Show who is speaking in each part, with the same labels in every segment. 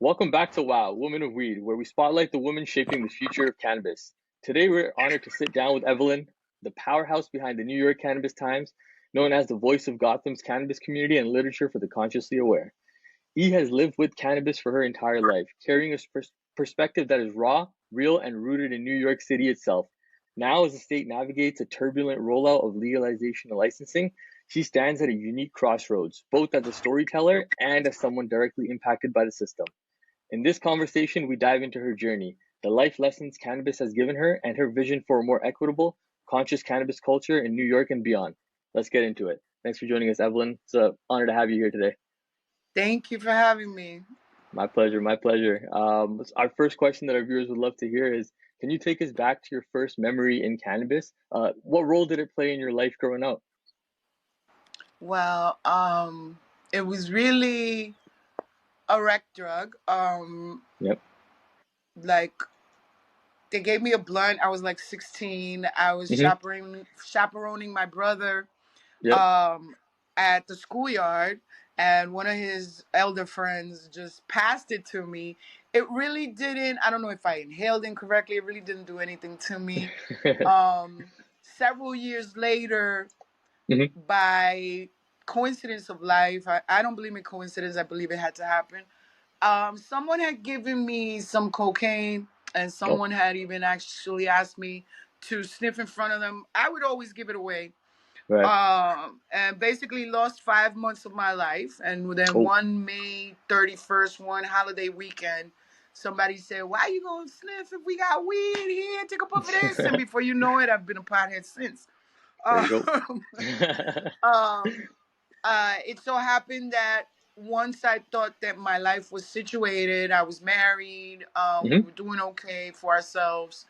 Speaker 1: Welcome back to WoW, Women of Weed, where we spotlight the women shaping the future of cannabis. Today, we're honored to sit down with Evelyn, the powerhouse behind the New York Cannabis Times, known as the voice of Gotham's cannabis community and literature for the consciously aware. E has lived with cannabis for her entire life, carrying a perspective that is raw, real, and rooted in New York City itself. Now, as the state navigates a turbulent rollout of legalization and licensing, she stands at a unique crossroads, both as a storyteller and as someone directly impacted by the system. In this conversation, we dive into her journey, the life lessons cannabis has given her, and her vision for a more equitable, conscious cannabis culture in New York and beyond. Let's get into it. Thanks for joining us, Evelyn. It's an honor to have you here today.
Speaker 2: Thank you for having me.
Speaker 1: My pleasure, my pleasure. Our first question that our viewers would love to hear is, can you take us back to your first memory in cannabis? What role did it play in your life growing up?
Speaker 2: Well, it was really a rec drug.
Speaker 1: Yep.
Speaker 2: Like they gave me a blunt. I was like 16. I was
Speaker 1: Mm-hmm.
Speaker 2: chaperoning my brother
Speaker 1: Yep.
Speaker 2: um at the schoolyard, and one of his elder friends just passed it to me. It really didn't, I don't know if I inhaled incorrectly. It really didn't do anything to me. Several years later,
Speaker 1: Mm-hmm.
Speaker 2: by coincidence of life, I don't believe in coincidence. I believe it had to happen. Someone had given me some cocaine, and
Speaker 1: Oh,
Speaker 2: someone had even actually asked me to sniff in front of them. I would always give it away.
Speaker 1: right.
Speaker 2: And basically lost 5 months of my life. And then
Speaker 1: Oh,
Speaker 2: one May 31st, one holiday weekend, somebody said, "Why you gonna sniff if we got weed here? Take a puff of this." And before you know it, I've been a pothead since.
Speaker 1: there you go.
Speaker 2: Um, um, it so happened that once I thought that my life was situated, I was married, we
Speaker 1: Mm-hmm.
Speaker 2: were doing okay for ourselves.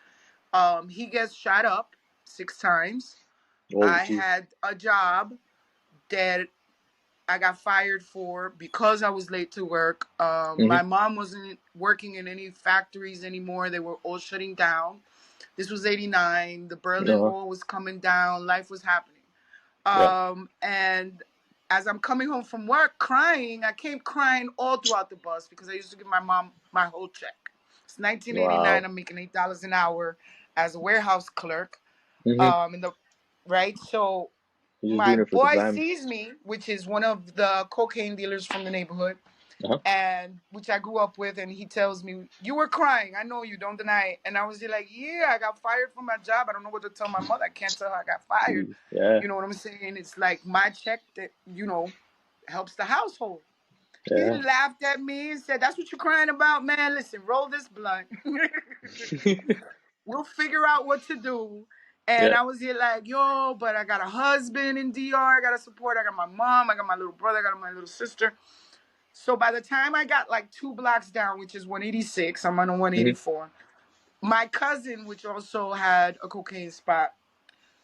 Speaker 2: He gets shot up 6 times.
Speaker 1: Oh,
Speaker 2: I
Speaker 1: geez.
Speaker 2: had a job that I got fired for because I was late to work.
Speaker 1: Mm-hmm.
Speaker 2: My mom wasn't working in any factories anymore. They were all shutting down. This was 89. The Berlin
Speaker 1: Uh-huh.
Speaker 2: Wall was coming down. Life was happening.
Speaker 1: Right.
Speaker 2: And as I'm coming home from work crying, I came crying all throughout the bus because I used to give my mom my whole check. It's 1989.
Speaker 1: Wow.
Speaker 2: I'm making $8 an hour as a warehouse clerk.
Speaker 1: Mm-hmm.
Speaker 2: In the right, so
Speaker 1: You're just
Speaker 2: my
Speaker 1: doing it for the
Speaker 2: boy
Speaker 1: gram.
Speaker 2: sees me, which is one of the cocaine dealers from the neighborhood,
Speaker 1: Uh-huh.
Speaker 2: and which I grew up with, and he tells me, "You were crying. I know you. Don't deny it." And I was just like, "Yeah, I got fired from my job. I don't know what to tell my mother. I can't tell her I got fired."
Speaker 1: Jeez. Yeah.
Speaker 2: You know what I'm saying? It's like my check that helps the household. He
Speaker 1: Yeah.
Speaker 2: laughed at me and said, "That's what you're crying about, man. Listen, roll this blunt. We'll figure out what to do." And
Speaker 1: Yeah.
Speaker 2: I was here like, "Yo, but I got a husband in DR. I got to support. I got my mom. I got my little brother. I got my little sister." So by the time I got like 2 blocks down, which is 186, I'm on a
Speaker 1: Mm-hmm.
Speaker 2: 184. My cousin, which also had a cocaine spot,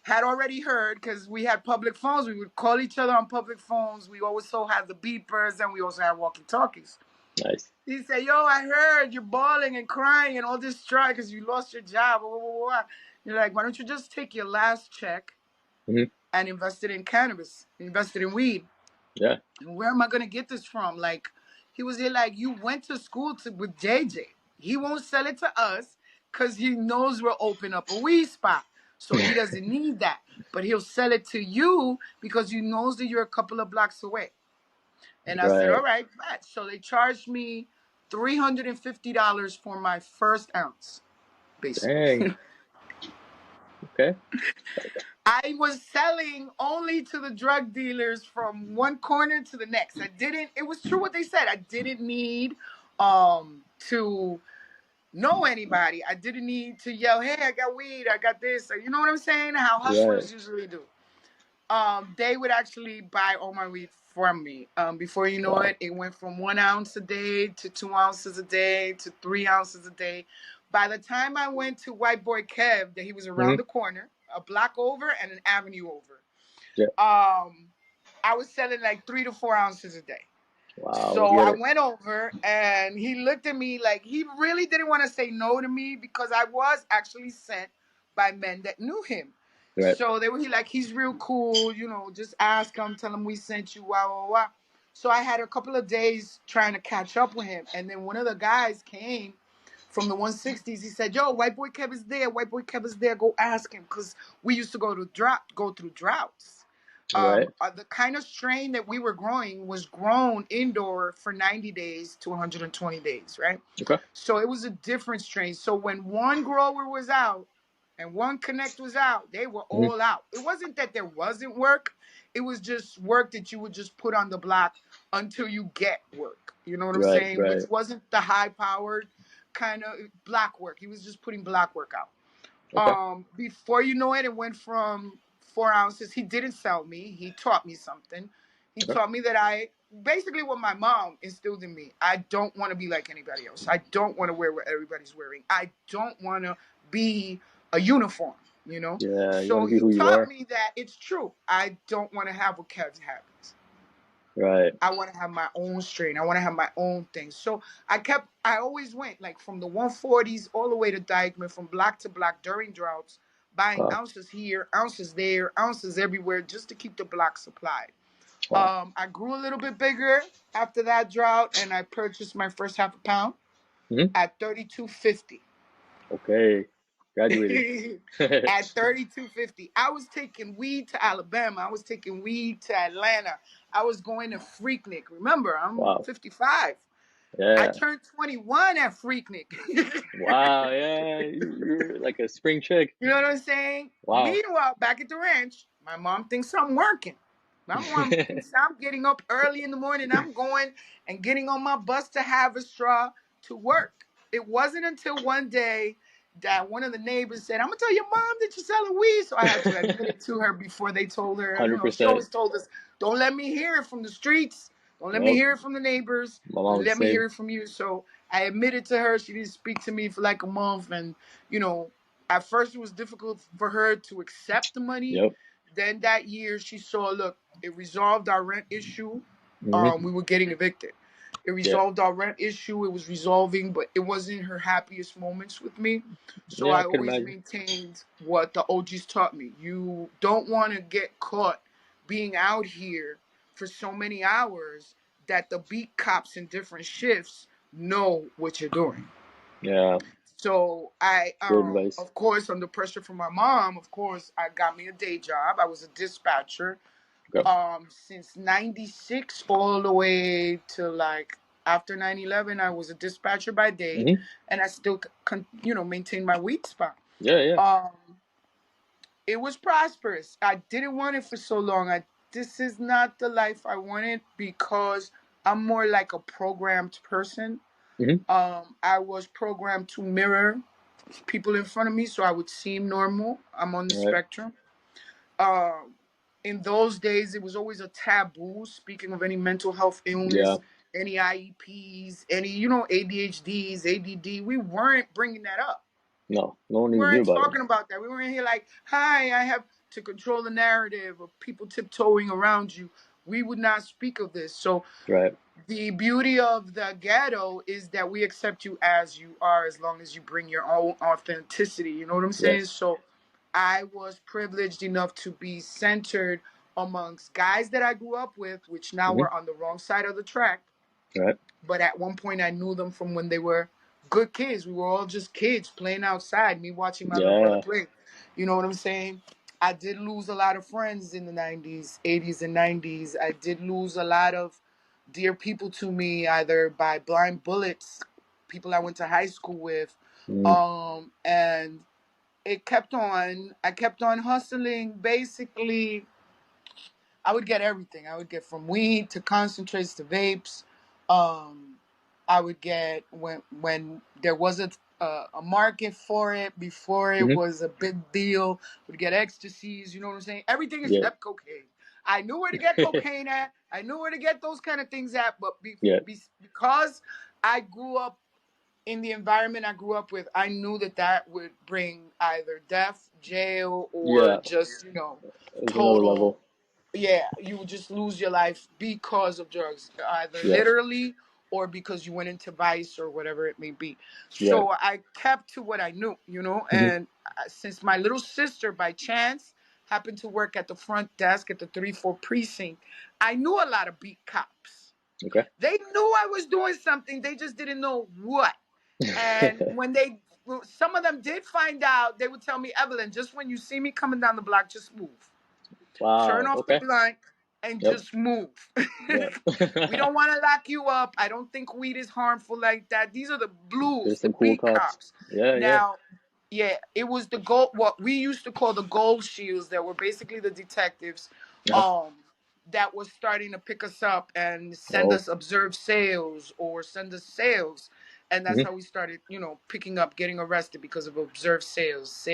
Speaker 2: had already heard because we had public phones. We would call each other on public phones. We also had the beepers, and we also had walkie-talkies.
Speaker 1: Nice.
Speaker 2: He said, "Yo, I heard you're bawling and crying and all this strike because you lost your job. Blah, blah, blah, blah." You're like, "Why don't you just take your last check
Speaker 1: Mm-hmm.
Speaker 2: and invest it in cannabis, invest it in weed?
Speaker 1: Yeah.
Speaker 2: And where am I gonna get this from?" Like, he was here like, "You went to school with JJ. He won't sell it to us because he knows we'll open up a weed spot. So he doesn't need that. But he'll sell it to you because he knows that you're a couple of blocks away." And I said,
Speaker 1: Right.
Speaker 2: "All right, bet." So they charged me $350 for my first ounce,
Speaker 1: Dang.
Speaker 2: basically.
Speaker 1: Okay.
Speaker 2: I was selling only to the drug dealers from one corner to the next. It was true what they said. I didn't need to know anybody. I didn't need to yell, "Hey, I got weed, I got this." You know what I'm saying? How
Speaker 1: Right.
Speaker 2: hustlers usually do. They would actually buy all my weed from me. Before you know it,
Speaker 1: Wow.
Speaker 2: it went from 1 ounce a day to 2 ounces a day to 3 ounces a day. By the time I went to White Boy Kev, that he was around
Speaker 1: Mm-hmm.
Speaker 2: the corner, a block over and an avenue over,
Speaker 1: Yeah.
Speaker 2: I was selling like 3 to 4 ounces a day.
Speaker 1: Wow. Let's
Speaker 2: So
Speaker 1: get
Speaker 2: I
Speaker 1: it.
Speaker 2: went over and he looked at me like he really didn't want to say no to me because I was actually sent by men that knew him.
Speaker 1: Right.
Speaker 2: So they were like, "He's real cool, just ask him, tell him we sent you, wow, wow, wow." So I had a couple of days trying to catch up with him. And then one of the guys came from the 160s. He said, "Yo, white boy Kev is there. White boy Kev is there. Go ask him." Because we used to go through droughts.
Speaker 1: Right.
Speaker 2: The kind of strain that we were growing was grown indoor for 90 days to 120 days, right?
Speaker 1: Okay.
Speaker 2: So it was a different strain. So when one grower was out and one connect was out, they were
Speaker 1: Hmm.
Speaker 2: all out. It wasn't that there wasn't work. It was just work that you would just put on the block until you get work. You know what I'm
Speaker 1: Right.
Speaker 2: saying?
Speaker 1: Right.
Speaker 2: Which wasn't the high powered kind of block work. He was just putting block work out.
Speaker 1: Okay.
Speaker 2: Before you know it, it went from 4 ounces. He didn't sell me. He taught me something. He
Speaker 1: Okay.
Speaker 2: taught me that I basically what my mom instilled in me. I don't want to be like anybody else. I don't want to wear what everybody's wearing. I don't want to be a uniform, you know?
Speaker 1: Yeah. You want
Speaker 2: So
Speaker 1: to be
Speaker 2: he
Speaker 1: who you
Speaker 2: taught
Speaker 1: are.
Speaker 2: me that it's true. I don't want to have what Kev's habits.
Speaker 1: Right.
Speaker 2: I want to have my own strain. I want to have my own thing. So I always went like from the 140s all the way to Dykeman, from block to block during droughts, buying
Speaker 1: Wow.
Speaker 2: ounces here, ounces there, ounces everywhere, just to keep the block supplied.
Speaker 1: Wow.
Speaker 2: I grew a little bit bigger after that drought, and I purchased my first half a pound
Speaker 1: Hmm.
Speaker 2: at 32.50.
Speaker 1: Okay. Graduated.
Speaker 2: At 32.50, I was taking weed to Alabama. I was taking weed to Atlanta. I was going to Freaknik. Remember, I'm
Speaker 1: Wow.
Speaker 2: 55. I
Speaker 1: Yeah.
Speaker 2: turned 21 at Freaknik.
Speaker 1: Wow. Yeah. You're like a spring chick.
Speaker 2: You know what I'm saying?
Speaker 1: Wow.
Speaker 2: Meanwhile, back at the ranch, my mom thinks I'm working. My mom thinks I'm getting up early in the morning. I'm going and getting on my bus to Haverstraw to work. It wasn't until one day that one of the neighbors said, "I'm gonna tell your mom that you're selling weed." So I had to admit it to her before they told her. You know, she
Speaker 1: 100%.
Speaker 2: always told us, "Don't let me hear it from the streets. Don't let me
Speaker 1: Nope.
Speaker 2: hear it from the neighbors.
Speaker 1: My mom was
Speaker 2: Let
Speaker 1: the
Speaker 2: me
Speaker 1: same.
Speaker 2: hear it from you." So I admitted to her. She didn't speak to me for like a month, and you know, at first it was difficult for her to accept the money.
Speaker 1: Yep.
Speaker 2: Then that year she saw, look, it resolved our rent issue.
Speaker 1: Hmm.
Speaker 2: We were getting evicted. It
Speaker 1: Yeah.
Speaker 2: resolved our rent issue. It was resolving, but it wasn't her happiest moments with me. So
Speaker 1: Yeah. I
Speaker 2: I
Speaker 1: could
Speaker 2: always
Speaker 1: imagine.
Speaker 2: maintained what the OGs taught me. You don't want to get caught being out here for so many hours that the beat cops in different shifts know what you're doing.
Speaker 1: Yeah.
Speaker 2: So I,
Speaker 1: Good advice.
Speaker 2: of course, under pressure from my mom, of course, I got me a day job. I was a dispatcher
Speaker 1: Okay.
Speaker 2: since 96 all the way to like after 9/11. I was a dispatcher by day,
Speaker 1: Hmm.
Speaker 2: and I still, maintain my weed spot.
Speaker 1: Yeah. Yeah.
Speaker 2: Um, it was prosperous. I didn't want it for so long. This is not the life I wanted because I'm more like a programmed person.
Speaker 1: Hmm.
Speaker 2: I was programmed to mirror people in front of me so I would seem normal. I'm on the
Speaker 1: All right.
Speaker 2: spectrum. Um, in those days, it was always a taboo. Speaking of any mental health
Speaker 1: Yeah.
Speaker 2: illness, any IEPs, any ADHDs, ADD, we weren't bringing that up.
Speaker 1: No. No one
Speaker 2: We
Speaker 1: even knew
Speaker 2: weren't
Speaker 1: about it.
Speaker 2: talking about that. We weren't here like, "Hi, I have to control the narrative of people tiptoeing around you." We would not speak of this. So
Speaker 1: Right.
Speaker 2: the beauty of the ghetto is that we accept you as you are as long as you bring your own authenticity. You know what I'm saying?
Speaker 1: Yes.
Speaker 2: So I was privileged enough to be centered amongst guys that I grew up with, which now
Speaker 1: Hmm.
Speaker 2: were on the wrong side of the track.
Speaker 1: Right.
Speaker 2: But at one point, I knew them from when they were good kids. We were all just kids playing outside, me watching my little brother
Speaker 1: Yeah.
Speaker 2: play. You know what I'm saying? I did lose a lot of friends in the 90s, 80s, and 90s. I did lose a lot of dear people to me, either by blind bullets, people I went to high school with.
Speaker 1: Mm.
Speaker 2: And I kept on hustling. Basically, I would get everything. I would get from weed to concentrates to vapes. Um, I would get when there was a market for it before it
Speaker 1: Hmm.
Speaker 2: was a big deal. Would get ecstasies. You know what I'm saying? Everything
Speaker 1: Yeah.
Speaker 2: except cocaine. I knew where to get cocaine at. I knew where to get those kind of things at. But
Speaker 1: Yeah.
Speaker 2: because I grew up in the environment I grew up with, I knew that that would bring either death, jail, or
Speaker 1: Yeah.
Speaker 2: just
Speaker 1: It was another
Speaker 2: total,
Speaker 1: level.
Speaker 2: yeah, you would just lose your life because of drugs, either
Speaker 1: Yeah.
Speaker 2: literally or because you went into vice or whatever it may be.
Speaker 1: Right.
Speaker 2: So I kept to what I knew,
Speaker 1: Hmm.
Speaker 2: and since my little sister by chance happened to work at the front desk at the 3-4 precinct, I knew a lot of beat cops.
Speaker 1: Okay.
Speaker 2: They knew I was doing something. They just didn't know what. And when some of them did find out, they would tell me, Evelyn, just when you see me coming down the block, just move. Turn
Speaker 1: Wow.
Speaker 2: off the
Speaker 1: Okay.
Speaker 2: blunt and
Speaker 1: Yep.
Speaker 2: just move.
Speaker 1: Yep.
Speaker 2: We don't want to lock you up. I don't think weed is harmful like that. These are the blues,
Speaker 1: There's
Speaker 2: the
Speaker 1: some cool
Speaker 2: beat
Speaker 1: cops.
Speaker 2: cops.
Speaker 1: Yeah. Yeah.
Speaker 2: Now, yeah, it was the gold, what we used to call the gold shields, that were basically the detectives
Speaker 1: Uh-huh.
Speaker 2: that was starting to pick us up and send
Speaker 1: Oh.
Speaker 2: us observed sales or send us sales. And that's
Speaker 1: Hmm.
Speaker 2: how we started, picking up, getting arrested because of observed
Speaker 1: Yep.
Speaker 2: sales.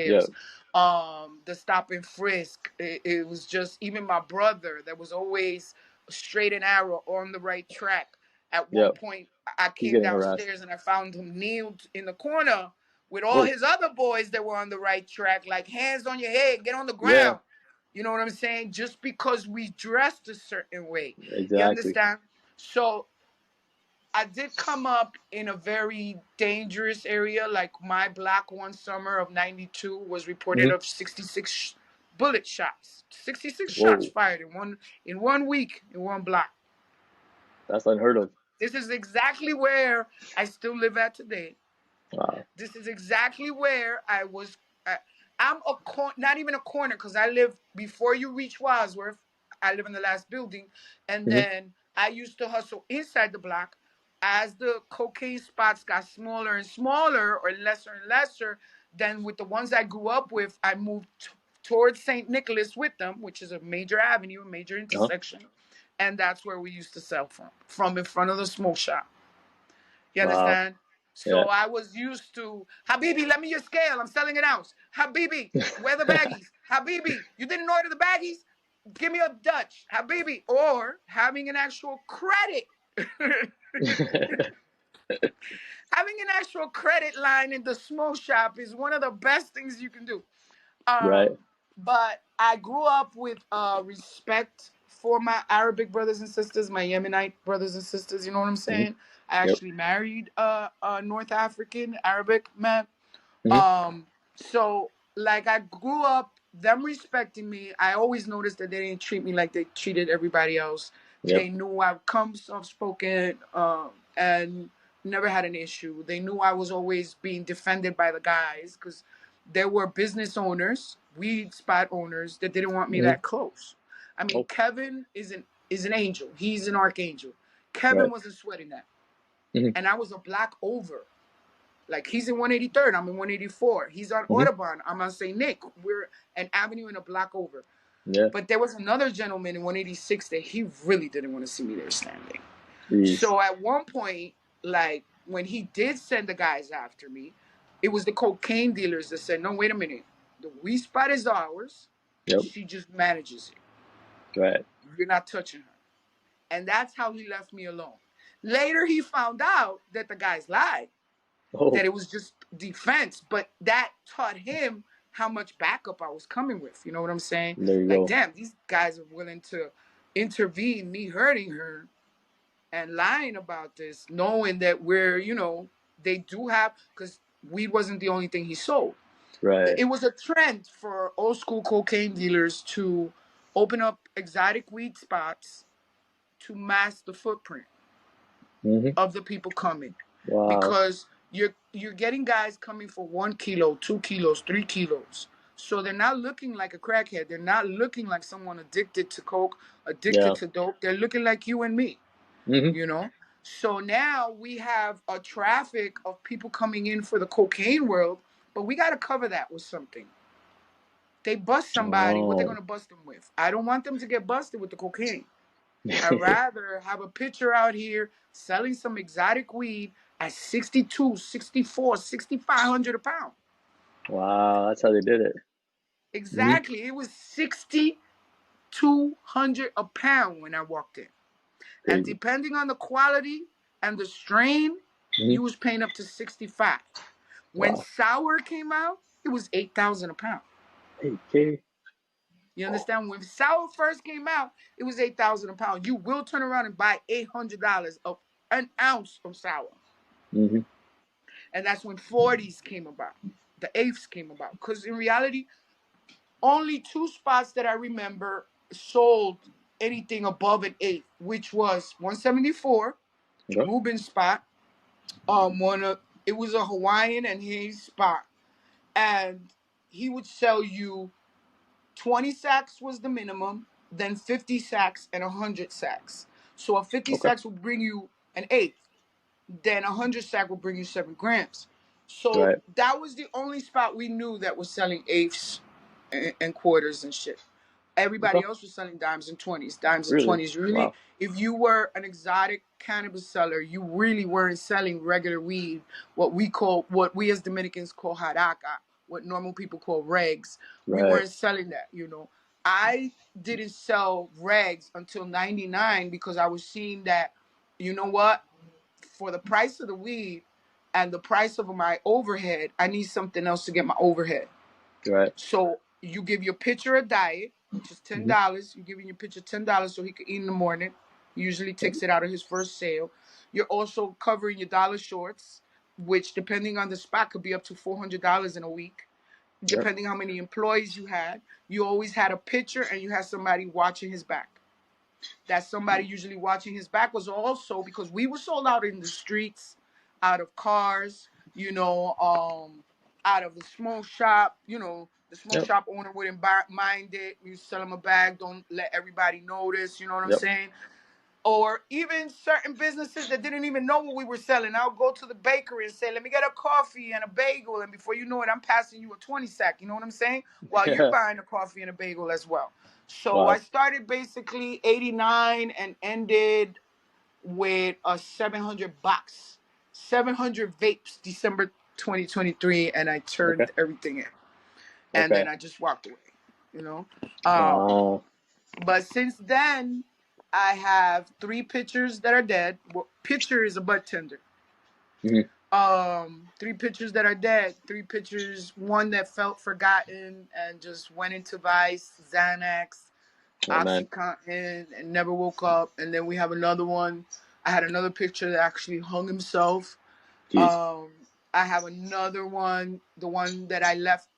Speaker 2: The stop and frisk. It was just, even my brother that was always straight and arrow on the right track. At one
Speaker 1: Yep.
Speaker 2: point, I
Speaker 1: He's
Speaker 2: came
Speaker 1: getting harassed.
Speaker 2: downstairs and I found him kneeled in the corner with all
Speaker 1: Oh.
Speaker 2: his other boys that were on the right track, like, hands on your head, get on the
Speaker 1: Yeah.
Speaker 2: ground. You know what I'm saying? Just because we dressed a certain way. You
Speaker 1: Exactly.
Speaker 2: understand? So I did come up in a very dangerous area. Like, my block one summer of 92 was reported
Speaker 1: Hmm.
Speaker 2: of 66 bullet shots. 66 shots
Speaker 1: Whoa.
Speaker 2: fired in 1 week in one block.
Speaker 1: That's unheard of.
Speaker 2: This is exactly where I still live at today.
Speaker 1: Wow.
Speaker 2: This is exactly where I was. I, I'm not even a corner, because I live before you reach Wadsworth. I live in the last building, and
Speaker 1: Hmm.
Speaker 2: then I used to hustle inside the block. As the cocaine spots got smaller and smaller, or lesser and lesser, then with the ones I grew up with, I moved towards St. Nicholas with them, which is a major avenue, a major
Speaker 1: Uh-huh.
Speaker 2: intersection, and that's where we used to sell from in front of the smoke shop. You
Speaker 1: Wow.
Speaker 2: understand?
Speaker 1: Yeah.
Speaker 2: So I was used to, Habibi, let me your scale. I'm selling an ounce. Habibi, where the baggies? Habibi, you didn't order the baggies? Give me a Dutch. Habibi. Or having an actual credit. Having an actual credit line in the smoke shop is one of the best things you can do.
Speaker 1: Right.
Speaker 2: But I grew up with respect for my Arabic brothers and sisters, my Yemenite brothers and sisters. You know what I'm
Speaker 1: Hmm.
Speaker 2: saying? I
Speaker 1: Yep.
Speaker 2: actually married a North African Arabic man.
Speaker 1: Hmm.
Speaker 2: So, like, I grew up them respecting me. I always noticed that they didn't treat me like they treated everybody else.
Speaker 1: Yep.
Speaker 2: They knew I would come soft spoken, and never had an issue. They knew I was always being defended by the guys, because there were business owners, weed spot owners, that didn't want me
Speaker 1: Hmm.
Speaker 2: that close. I mean,
Speaker 1: Oh.
Speaker 2: Kevin is an angel. He's an archangel. Kevin
Speaker 1: Right.
Speaker 2: wasn't sweating that,
Speaker 1: Hmm.
Speaker 2: and I was a block over. Like, he's in 183rd, I'm in 184. He's on
Speaker 1: Hmm.
Speaker 2: Audubon, I'm on St. Nick. We're an avenue and a block over.
Speaker 1: Yeah.
Speaker 2: But there was another gentleman in 186 that he really didn't want to see me there standing.
Speaker 1: Jeez.
Speaker 2: So at one point, like, when he did send the guys after me, it was the cocaine dealers that said, no, wait a minute. The weed spot is ours.
Speaker 1: Yep.
Speaker 2: She just manages it.
Speaker 1: Right.
Speaker 2: You're not touching her. And that's how he left me alone. Later, he found out that the guys lied, that
Speaker 1: Oh.
Speaker 2: it was just defense, but that taught him how much backup I was coming with. You know what I'm saying?
Speaker 1: There you
Speaker 2: Like,
Speaker 1: go.
Speaker 2: damn, these guys are willing to intervene, me hurting her and lying about this, knowing that they do have, because weed wasn't the only thing he sold.
Speaker 1: Right.
Speaker 2: It was a trend for old school cocaine dealers to open up exotic weed spots to mask the footprint
Speaker 1: Hmm.
Speaker 2: of the people coming,
Speaker 1: Wow.
Speaker 2: because you're getting guys coming for 1 kilo, 2 kilos, 3 kilos. So they're not looking like a crackhead. They're not looking like someone addicted to coke, addicted
Speaker 1: Yeah.
Speaker 2: to dope. They're looking like you and me,
Speaker 1: Hmm.
Speaker 2: you know? So now we have a traffic of people coming in for the cocaine world, but we got to cover that with something. They bust somebody, what they're
Speaker 1: Oh.
Speaker 2: going to bust them with? I don't want them to get busted with the cocaine. I'd rather have a pitcher out here selling some exotic weed at 62, 64, 6,500 a pound.
Speaker 1: Wow. That's how they did it. Hmm.
Speaker 2: Exactly. It was 6,200 a pound when I walked in. And
Speaker 1: Crazy.
Speaker 2: depending on the quality and the strain,
Speaker 1: Hmm.
Speaker 2: you was paying up to 65. When
Speaker 1: Wow.
Speaker 2: sour came out, it was 8,000 a pound.
Speaker 1: 8K.
Speaker 2: You understand? When sour first came out, it was 8,000 a pound. You will turn around and buy $800 of an ounce of sour.
Speaker 1: Hmm.
Speaker 2: And that's when 40s came about, the eighths came about. Because in reality, only two spots that I remember sold anything above an eighth, which was 174
Speaker 1: Okay.
Speaker 2: Ruben spot. It was a Hawaiian and Hayes spot, and he would sell you 20 sacks was the minimum, then 50 sacks and 100 sacks. So a 50
Speaker 1: Okay.
Speaker 2: sacks will bring you an eighth, then 100 sack will bring you 7 grams. So
Speaker 1: Right.
Speaker 2: that was the only spot we knew that was selling eighths and quarters and shit. Everybody
Speaker 1: Okay.
Speaker 2: else was selling dimes and 20s. Dimes and
Speaker 1: Really?
Speaker 2: 20s. Really,
Speaker 1: Wow.
Speaker 2: if you were an exotic cannabis seller, you really weren't selling regular weed, what we as Dominicans call haraca, what normal people call regs. We
Speaker 1: Right.
Speaker 2: weren't selling that, you know. I didn't sell regs until 99 because I was seeing that, you know what, for the price of the weed and the price of my overhead, I need something else to get my overhead.
Speaker 1: Right.
Speaker 2: So you give your pitcher a diet, which is
Speaker 1: Mm-hmm.
Speaker 2: $10. You're giving your pitcher $10 so he could eat in the morning. He usually takes it out of his first sale. You're also covering your dollar shorts, which depending on the spot could be up to $400 in a week,
Speaker 1: Yep.
Speaker 2: depending how many employees you had. You always had a pitcher and you had somebody watching his back. That somebody usually watching his back was also because we were sold out in the streets, out of cars, out of the smoke shop. The smoke
Speaker 1: Yep.
Speaker 2: shop owner wouldn't mind it. You sell him a bag, don't let everybody notice. You know what I'm
Speaker 1: Yep.
Speaker 2: saying? Or even certain businesses that didn't even know what we were selling. I'll go to the bakery and say, let me get a coffee and a bagel. And before you know it, I'm passing you a 20 sack. You know what I'm saying? While you're buying a coffee and a bagel as well. So I
Speaker 1: Wow.
Speaker 2: started basically 89 and ended with a 700 box, 700 vapes, December 2023. And I
Speaker 1: Okay.
Speaker 2: turned everything in. And
Speaker 1: Okay.
Speaker 2: then I just walked away, you know? Um,
Speaker 1: Wow.
Speaker 2: but since then, I have 3 pitchers that are dead. Well, pitcher is a butt tender.
Speaker 1: Mm-hmm.
Speaker 2: 3 pitchers that are dead. 3 pitchers, one that felt forgotten and just went into vice, Xanax,
Speaker 1: Oh man.
Speaker 2: OxyContin, and never woke up. And then we have another one. I had another pitcher that actually hung himself.
Speaker 1: Jeez.
Speaker 2: Um, I have another one, the one that I left.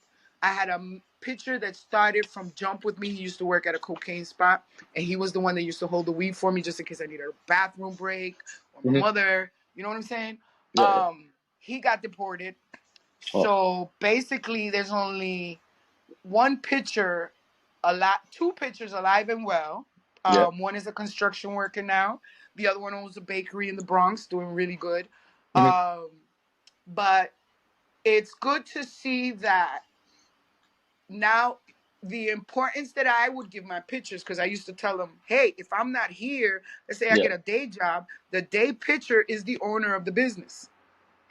Speaker 2: I had a pitcher that started from jump with me. He used to work at a cocaine spot, and he was the one that used to hold the weed for me just in case I needed a bathroom break or my
Speaker 1: Mm-hmm.
Speaker 2: mother. You know what I'm saying?
Speaker 1: Yeah. Yeah.
Speaker 2: He got deported.
Speaker 1: Oh.
Speaker 2: So basically, there's only one pitcher, 2 pitchers alive and well.
Speaker 1: Yeah.
Speaker 2: One is a construction worker now. The other one owns a bakery in the Bronx, doing really good.
Speaker 1: Mm-hmm.
Speaker 2: Um, but it's good to see that now the importance that I would give my pitchers, because I used to tell them, hey, if I'm not here, let's say I
Speaker 1: Yeah.
Speaker 2: get a day job, the day pitcher is the owner of the business.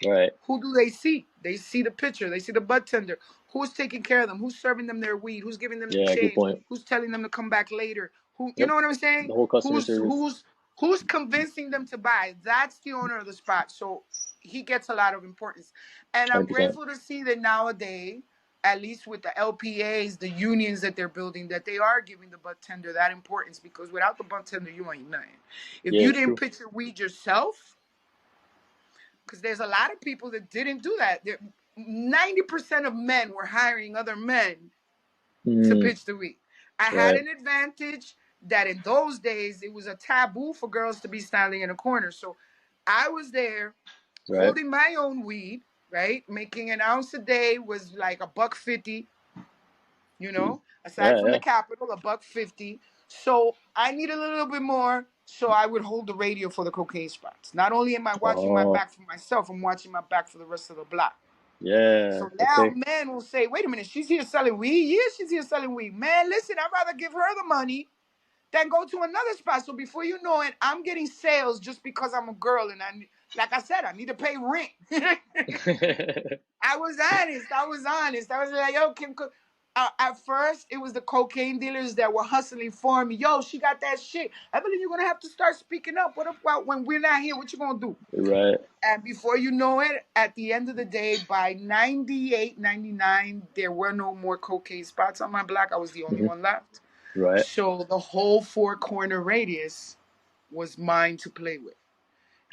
Speaker 1: Right.
Speaker 2: Who do they see? They see the pitcher. They see the bud tender. Who's taking care of them? Who's serving them their weed? Who's giving them the
Speaker 1: Yeah. Good
Speaker 2: change?
Speaker 1: point.
Speaker 2: Who's telling them to come back later? You
Speaker 1: Yep.
Speaker 2: know what I'm saying?
Speaker 1: The whole customer
Speaker 2: Who's
Speaker 1: service.
Speaker 2: who's who's convincing them to buy? That's the owner of the spot. So he gets a lot of importance. And I'm
Speaker 1: 100%.
Speaker 2: grateful to see that nowadays, at least with the LPAs, the unions that they're building, that they are giving the bud tender that importance, because without the bud tender, you ain't nothing. If
Speaker 1: Yeah.
Speaker 2: you
Speaker 1: It's
Speaker 2: didn't
Speaker 1: true.
Speaker 2: pitch your weed yourself, because there's a lot of people that didn't do that. 90% of men were hiring other men to
Speaker 1: Mm.
Speaker 2: pitch the weed. I had
Speaker 1: Right.
Speaker 2: an advantage that in those days it was a taboo for girls to be standing in a corner. So I was there
Speaker 1: Right.
Speaker 2: holding my own weed, right? Making an ounce a day was like $1.50,
Speaker 1: Jeez.
Speaker 2: aside
Speaker 1: Yeah.
Speaker 2: from the
Speaker 1: Yeah.
Speaker 2: capital, $1.50. So I needed a little bit more. So I would hold the radio for the cocaine spots. Not only am I watching my
Speaker 1: Oh.
Speaker 2: back for myself, I'm watching my back for the rest of the block.
Speaker 1: Yeah.
Speaker 2: So now
Speaker 1: Okay.
Speaker 2: men will say, wait a minute, she's here selling weed? Yeah, she's here selling weed. Man, listen, I'd rather give her the money than go to another spot. So before you know it, I'm getting sales just because I'm a girl. And like I said, I need to pay rent. I was honest. I was like, yo, Kim Cook. At first, it was the cocaine dealers that were hustling for me. Yo, she got that shit. Evelyn, you're going to have to start speaking up. What about when we're not here? What you going to do?
Speaker 1: Right.
Speaker 2: And before you know it, at the end of the day, by 98, 99, there were no more cocaine spots on my block. I was the only
Speaker 1: Mm-hmm.
Speaker 2: one left.
Speaker 1: Right.
Speaker 2: So the whole 4 corner radius was mine to play with.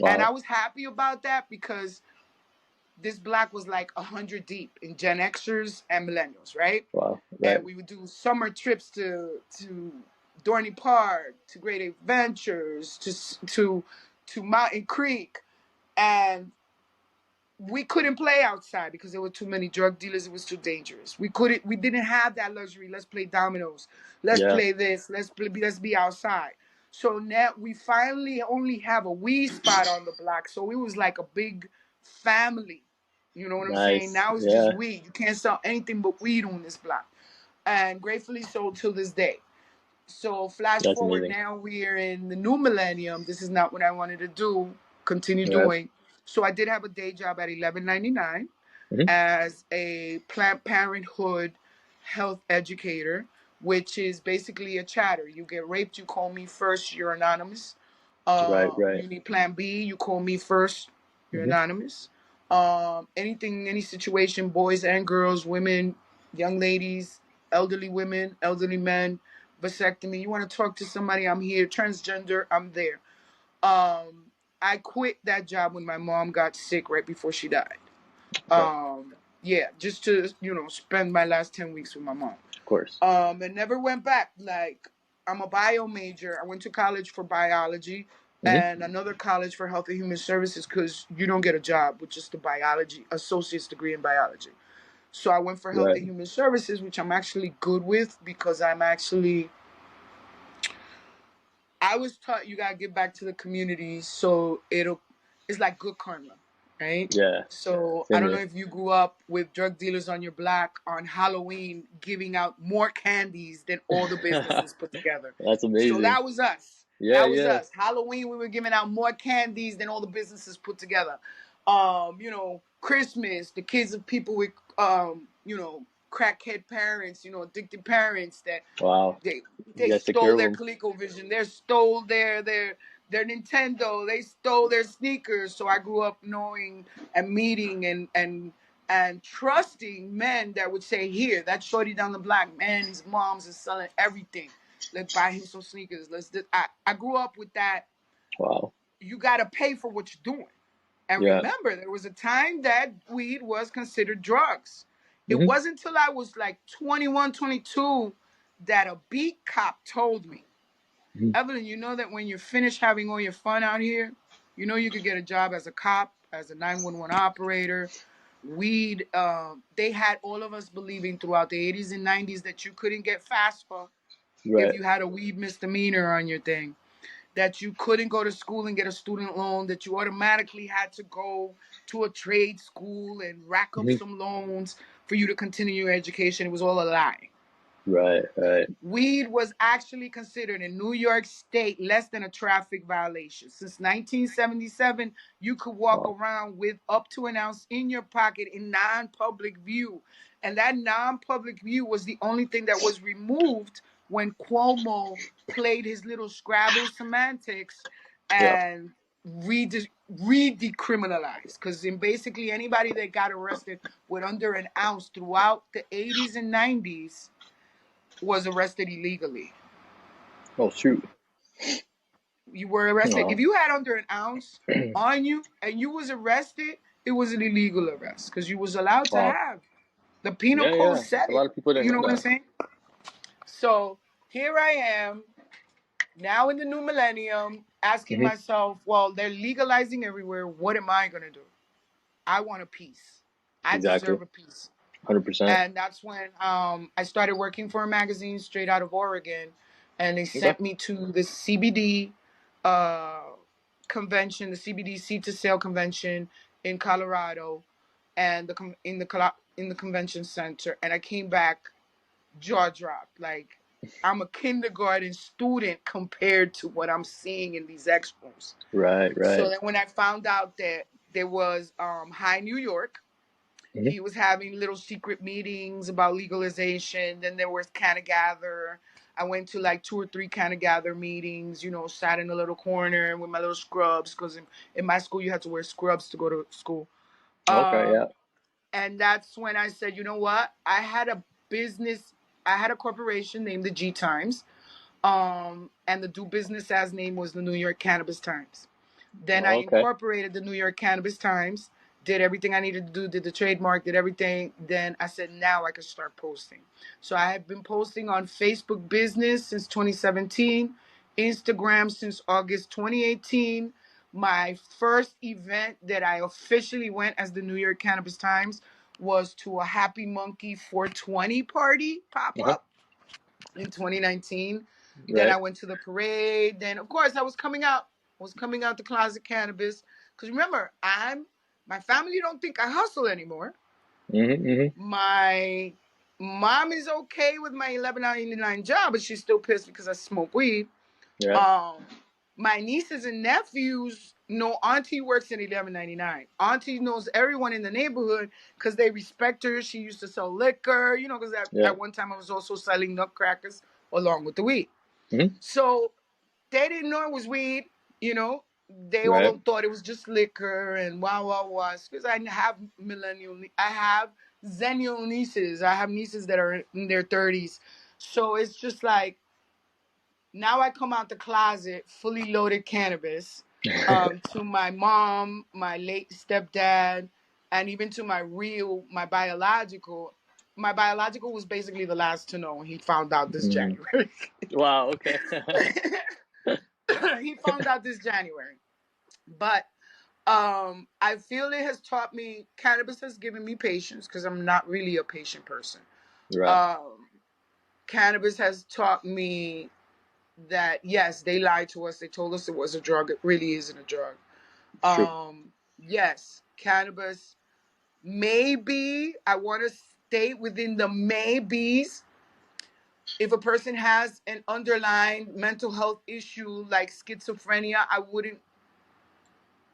Speaker 2: And I
Speaker 1: Wow.
Speaker 2: was happy about that because this block was like 100 deep in Gen Xers and millennials, right?
Speaker 1: Wow. Right.
Speaker 2: And we would do summer trips to Dorney Park to Great Adventures to Mountain Creek, and we couldn't play outside because there were too many drug dealers. It was too dangerous. We didn't have that luxury. Let's play dominoes. Let's
Speaker 1: Yeah.
Speaker 2: play this. Let's be outside. So now we finally only have a weed spot on the block. So it was like a big family. You know what I'm saying?
Speaker 1: Nice.
Speaker 2: Now it's just
Speaker 1: Yeah.
Speaker 2: weed. You can't sell anything but weed on this block. And gratefully so till this day. So flash
Speaker 1: That's
Speaker 2: forward
Speaker 1: amazing.
Speaker 2: now, we're in the new millennium. This is not what I wanted to do, continue
Speaker 1: Yeah.
Speaker 2: doing. So I did have a day job at 11.99
Speaker 1: Hmm.
Speaker 2: as a Planned Parenthood health educator, which is basically a chatter. You get raped, you call me first, you're anonymous.
Speaker 1: Right. Right.
Speaker 2: You need Plan B, you call me first, you're
Speaker 1: Hmm.
Speaker 2: anonymous. Anything, any situation, boys and girls, women, young ladies, elderly women, elderly men, vasectomy. You want to talk to somebody? I'm here. Transgender, I'm there. Um, I quit that job when my mom got sick right before she died.
Speaker 1: Okay.
Speaker 2: Yeah, just to spend my last 10 weeks with my mom.
Speaker 1: Of course.
Speaker 2: And never went back. Like, I'm a bio major. I went to college for biology
Speaker 1: Hmm.
Speaker 2: and another college for health and human services because you don't get a job with just a biology associate's degree in biology. So I went for health
Speaker 1: Right.
Speaker 2: and human services, which I'm actually good with because I was taught you gotta give back to the community, so it's like good karma, right?
Speaker 1: Yeah.
Speaker 2: So I
Speaker 1: Same
Speaker 2: don't know
Speaker 1: here.
Speaker 2: if you grew up with drug dealers on your block on Halloween giving out more candies than all the businesses put together.
Speaker 1: That's
Speaker 2: So
Speaker 1: amazing.
Speaker 2: that was us.
Speaker 1: Yeah.
Speaker 2: That was
Speaker 1: Yeah.
Speaker 2: us. Halloween we were giving out more candies than all the businesses put together. Christmas, the kids of people with crackhead parents, addicted parents that
Speaker 1: Wow.
Speaker 2: they
Speaker 1: You
Speaker 2: they
Speaker 1: guys took care
Speaker 2: stole
Speaker 1: of
Speaker 2: their
Speaker 1: them.
Speaker 2: ColecoVision. They stole their Nintendo. They stole their sneakers. So I grew up knowing and meeting and trusting men that would say, "Here, that shorty down the block, man, his mom's is selling everything. Let's buy him some sneakers. I grew up with that.
Speaker 1: Wow.
Speaker 2: You got to pay for what you're doing. And
Speaker 1: Yeah.
Speaker 2: remember, there was a time that weed was considered drugs. It
Speaker 1: Hmm.
Speaker 2: wasn't until I was like 21, 22 that a beat cop told me,
Speaker 1: Hmm.
Speaker 2: Evelyn, you know that when you're finished having all your fun out here, you could get a job as a cop, as a 911 operator. Weed, they had all of us believing throughout the 80s and 90s that you couldn't get FAFSA if
Speaker 1: Right.
Speaker 2: you had a weed misdemeanor on your thing, that you couldn't go to school and get a student loan, that you automatically had to go to a trade school and rack up
Speaker 1: Hmm.
Speaker 2: some loans for you to continue your education. It was all a lie.
Speaker 1: Right. Right.
Speaker 2: Weed was actually considered in New York State less than a traffic violation. Since 1977, you could walk
Speaker 1: Wow.
Speaker 2: around with up to an ounce in your pocket in non-public view. And that non-public view was the only thing that was removed when Cuomo played his little Scrabble semantics
Speaker 1: Yeah.
Speaker 2: and re-decriminalized. Because in basically anybody that got arrested with under an ounce throughout the 80s and 90s was arrested illegally.
Speaker 1: Oh shoot.
Speaker 2: You were arrested. If
Speaker 1: Oh.
Speaker 2: you had under an ounce on you and you was arrested, it was an illegal arrest because you was allowed to
Speaker 1: Wow.
Speaker 2: have. The penal
Speaker 1: Yeah.
Speaker 2: code
Speaker 1: Yeah.
Speaker 2: said
Speaker 1: A
Speaker 2: it.
Speaker 1: lot of people didn't
Speaker 2: You know
Speaker 1: know
Speaker 2: what I'm
Speaker 1: that.
Speaker 2: saying? So here I am now in the new millennium asking
Speaker 1: Hmm.
Speaker 2: myself, well, they're legalizing everywhere. What am I going to do? I want a peace. I
Speaker 1: Exactly.
Speaker 2: deserve a peace.
Speaker 1: 100%.
Speaker 2: And that's when I started working for a magazine straight out of Oregon, and they
Speaker 1: Okay.
Speaker 2: sent me to the CBD uh, convention, the CBD seed to sale convention in Colorado, and in the convention center. And I came back jaw dropped, like I'm a kindergarten student compared to what I'm seeing in these expos.
Speaker 1: Right.
Speaker 2: So
Speaker 1: Right.
Speaker 2: then when I found out that there was High New York,
Speaker 1: Hmm.
Speaker 2: he was having little secret meetings about legalization. Then there was Canna Gather. I went to like two or three Canna Gather meetings, sat in a little corner with my little scrubs because in my school you had to wear scrubs to go to school.
Speaker 1: Okay.
Speaker 2: Um,
Speaker 1: Yeah.
Speaker 2: and that's when I said, you know what? I had a corporation named the G Times. And the do business as name was the New York Cannabis Times. Then I
Speaker 1: Okay.
Speaker 2: incorporated the New York Cannabis Times, did everything I needed to do, did the trademark, did everything. Then I said, now I can start posting. So I have been posting on Facebook Business since 2017, Instagram since August 2018. My first event that I officially went as the New York Cannabis Times was to a Happy Monkey 420 party pop
Speaker 1: Uh-huh.
Speaker 2: up in 2019. Then I
Speaker 1: Right.
Speaker 2: went to the parade. Then, of course, I was coming out. The closet cannabis. Because remember, my family don't think I hustle anymore.
Speaker 1: Mm-hmm. Mm-hmm.
Speaker 2: My mom is okay with my 11.99 job, but she's still pissed because I smoke weed.
Speaker 1: Right.
Speaker 2: Um, my nieces and nephews know Auntie works at 11.99. Auntie knows everyone in the neighborhood because they respect her. She used to sell liquor, because
Speaker 1: Yeah.
Speaker 2: at one time I was also selling nutcrackers along with the weed.
Speaker 1: Mm-hmm.
Speaker 2: So they didn't know it was weed, you know. They
Speaker 1: Right.
Speaker 2: all thought it was just liquor and wow. Because I have zennial nieces. I have nieces that are in their 30s. So it's just like, now I come out the closet fully loaded cannabis to my mom, my late stepdad, and even to my biological. My biological was basically the last to know. He found out this
Speaker 1: Mm-hmm.
Speaker 2: January.
Speaker 1: Wow. Okay.
Speaker 2: He found out this January. But I feel it has taught me, cannabis has given me patience because I'm not really a patient person.
Speaker 1: Right.
Speaker 2: Um, Cannabis has taught me that yes, they lied to us. They told us it was a drug. It really isn't a drug.
Speaker 1: It's true.
Speaker 2: Yes, cannabis. Maybe I want to stay within the maybes. If a person has an underlying mental health issue like schizophrenia, I wouldn't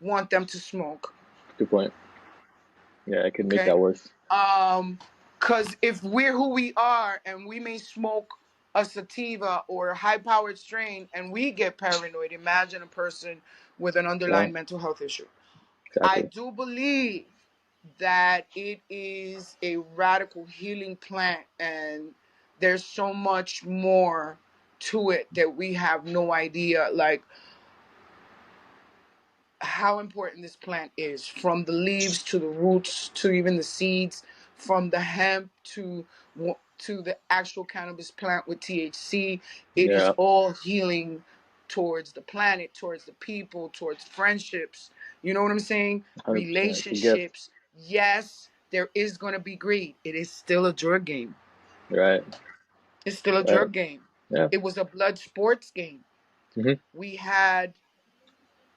Speaker 2: want them to smoke.
Speaker 1: Good point. Yeah, I could make
Speaker 2: Okay.
Speaker 1: that worse.
Speaker 2: Because if we're who we are and we may smoke a sativa or a high powered strain and we get paranoid, imagine a person with an
Speaker 1: Yeah.
Speaker 2: underlying mental health issue. I
Speaker 1: Exactly.
Speaker 2: do believe that it is a radical healing plant and there's so much more to it that we have no idea. Like, how important this plant is, from the leaves to the roots to even the seeds, from the hemp to the actual cannabis plant with THC. It is
Speaker 1: Yeah.
Speaker 2: all healing towards the planet, towards the people, towards friendships. You know what I'm saying?
Speaker 1: 100%. It's a gift.
Speaker 2: Relationships. Yes, there is going to be greed. It is still a drug game.
Speaker 1: Right.
Speaker 2: It's still a
Speaker 1: Right.
Speaker 2: drug game.
Speaker 1: Yeah.
Speaker 2: It was a blood sports game.
Speaker 1: Mm-hmm.
Speaker 2: We had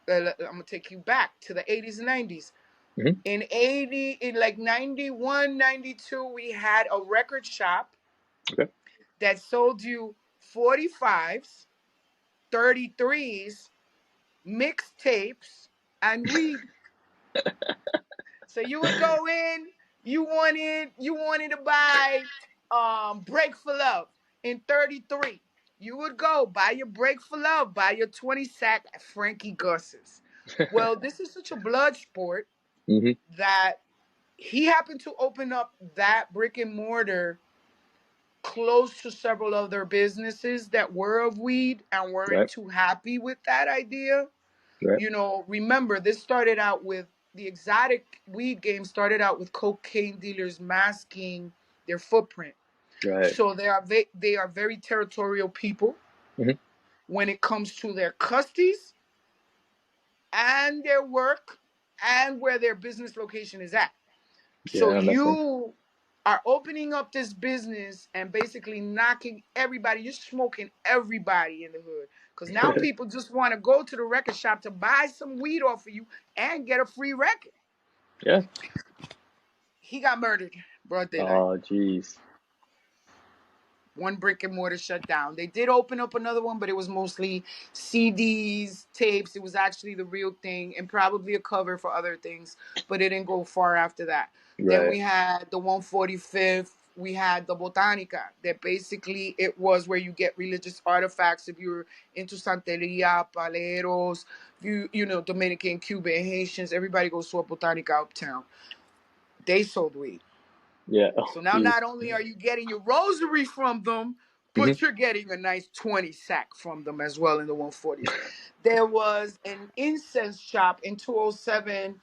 Speaker 2: I'm gonna take you back to the 80s and 90s.
Speaker 1: Mm-hmm.
Speaker 2: In like 91, 92, we had a record shop
Speaker 1: Okay.
Speaker 2: that sold you 45s, 33s, mixtapes, and weed. So you would go in, you wanted to buy Break for Love in 33. You would go buy your Break for Love, buy your 20 sack at Frankie Gus's. Well, this is such a blood sport
Speaker 1: Mm-hmm.
Speaker 2: that he happened to open up that brick and mortar close to several other businesses that were of weed and weren't
Speaker 1: Right.
Speaker 2: too happy with that idea.
Speaker 1: Right.
Speaker 2: Remember, this started out with the exotic weed game, started out with cocaine dealers masking their footprint.
Speaker 1: Right.
Speaker 2: So they are very territorial people
Speaker 1: Mm-hmm.
Speaker 2: when it comes to their custodies and their work and where their business location is at. So
Speaker 1: Yeah, that makes sense.
Speaker 2: you are opening up this business and basically knocking everybody. You're smoking everybody in the hood. Because now people just want to go to the record shop to buy some weed off of you and get a free record.
Speaker 1: Yeah.
Speaker 2: He got murdered, broad daylight.
Speaker 1: Oh, jeez.
Speaker 2: One brick and mortar shut down. They did open up another one, but it was mostly CDs, tapes. It was actually the real thing and probably a cover for other things, but it didn't go far after that. Then
Speaker 1: Right.
Speaker 2: we had the 145th. We had the Botanica, that basically it was where you get religious artifacts. If you're into Santeria, Paleros, Dominican, Cuban, Haitians, everybody goes to a Botanica uptown. They sold weed.
Speaker 1: Yeah. Oh,
Speaker 2: So now
Speaker 1: jeez.
Speaker 2: not only are you getting your rosary from them,
Speaker 1: Mm-hmm.
Speaker 2: but you're getting a nice 20 sack from them as well in the 140s. There was an incense shop in 207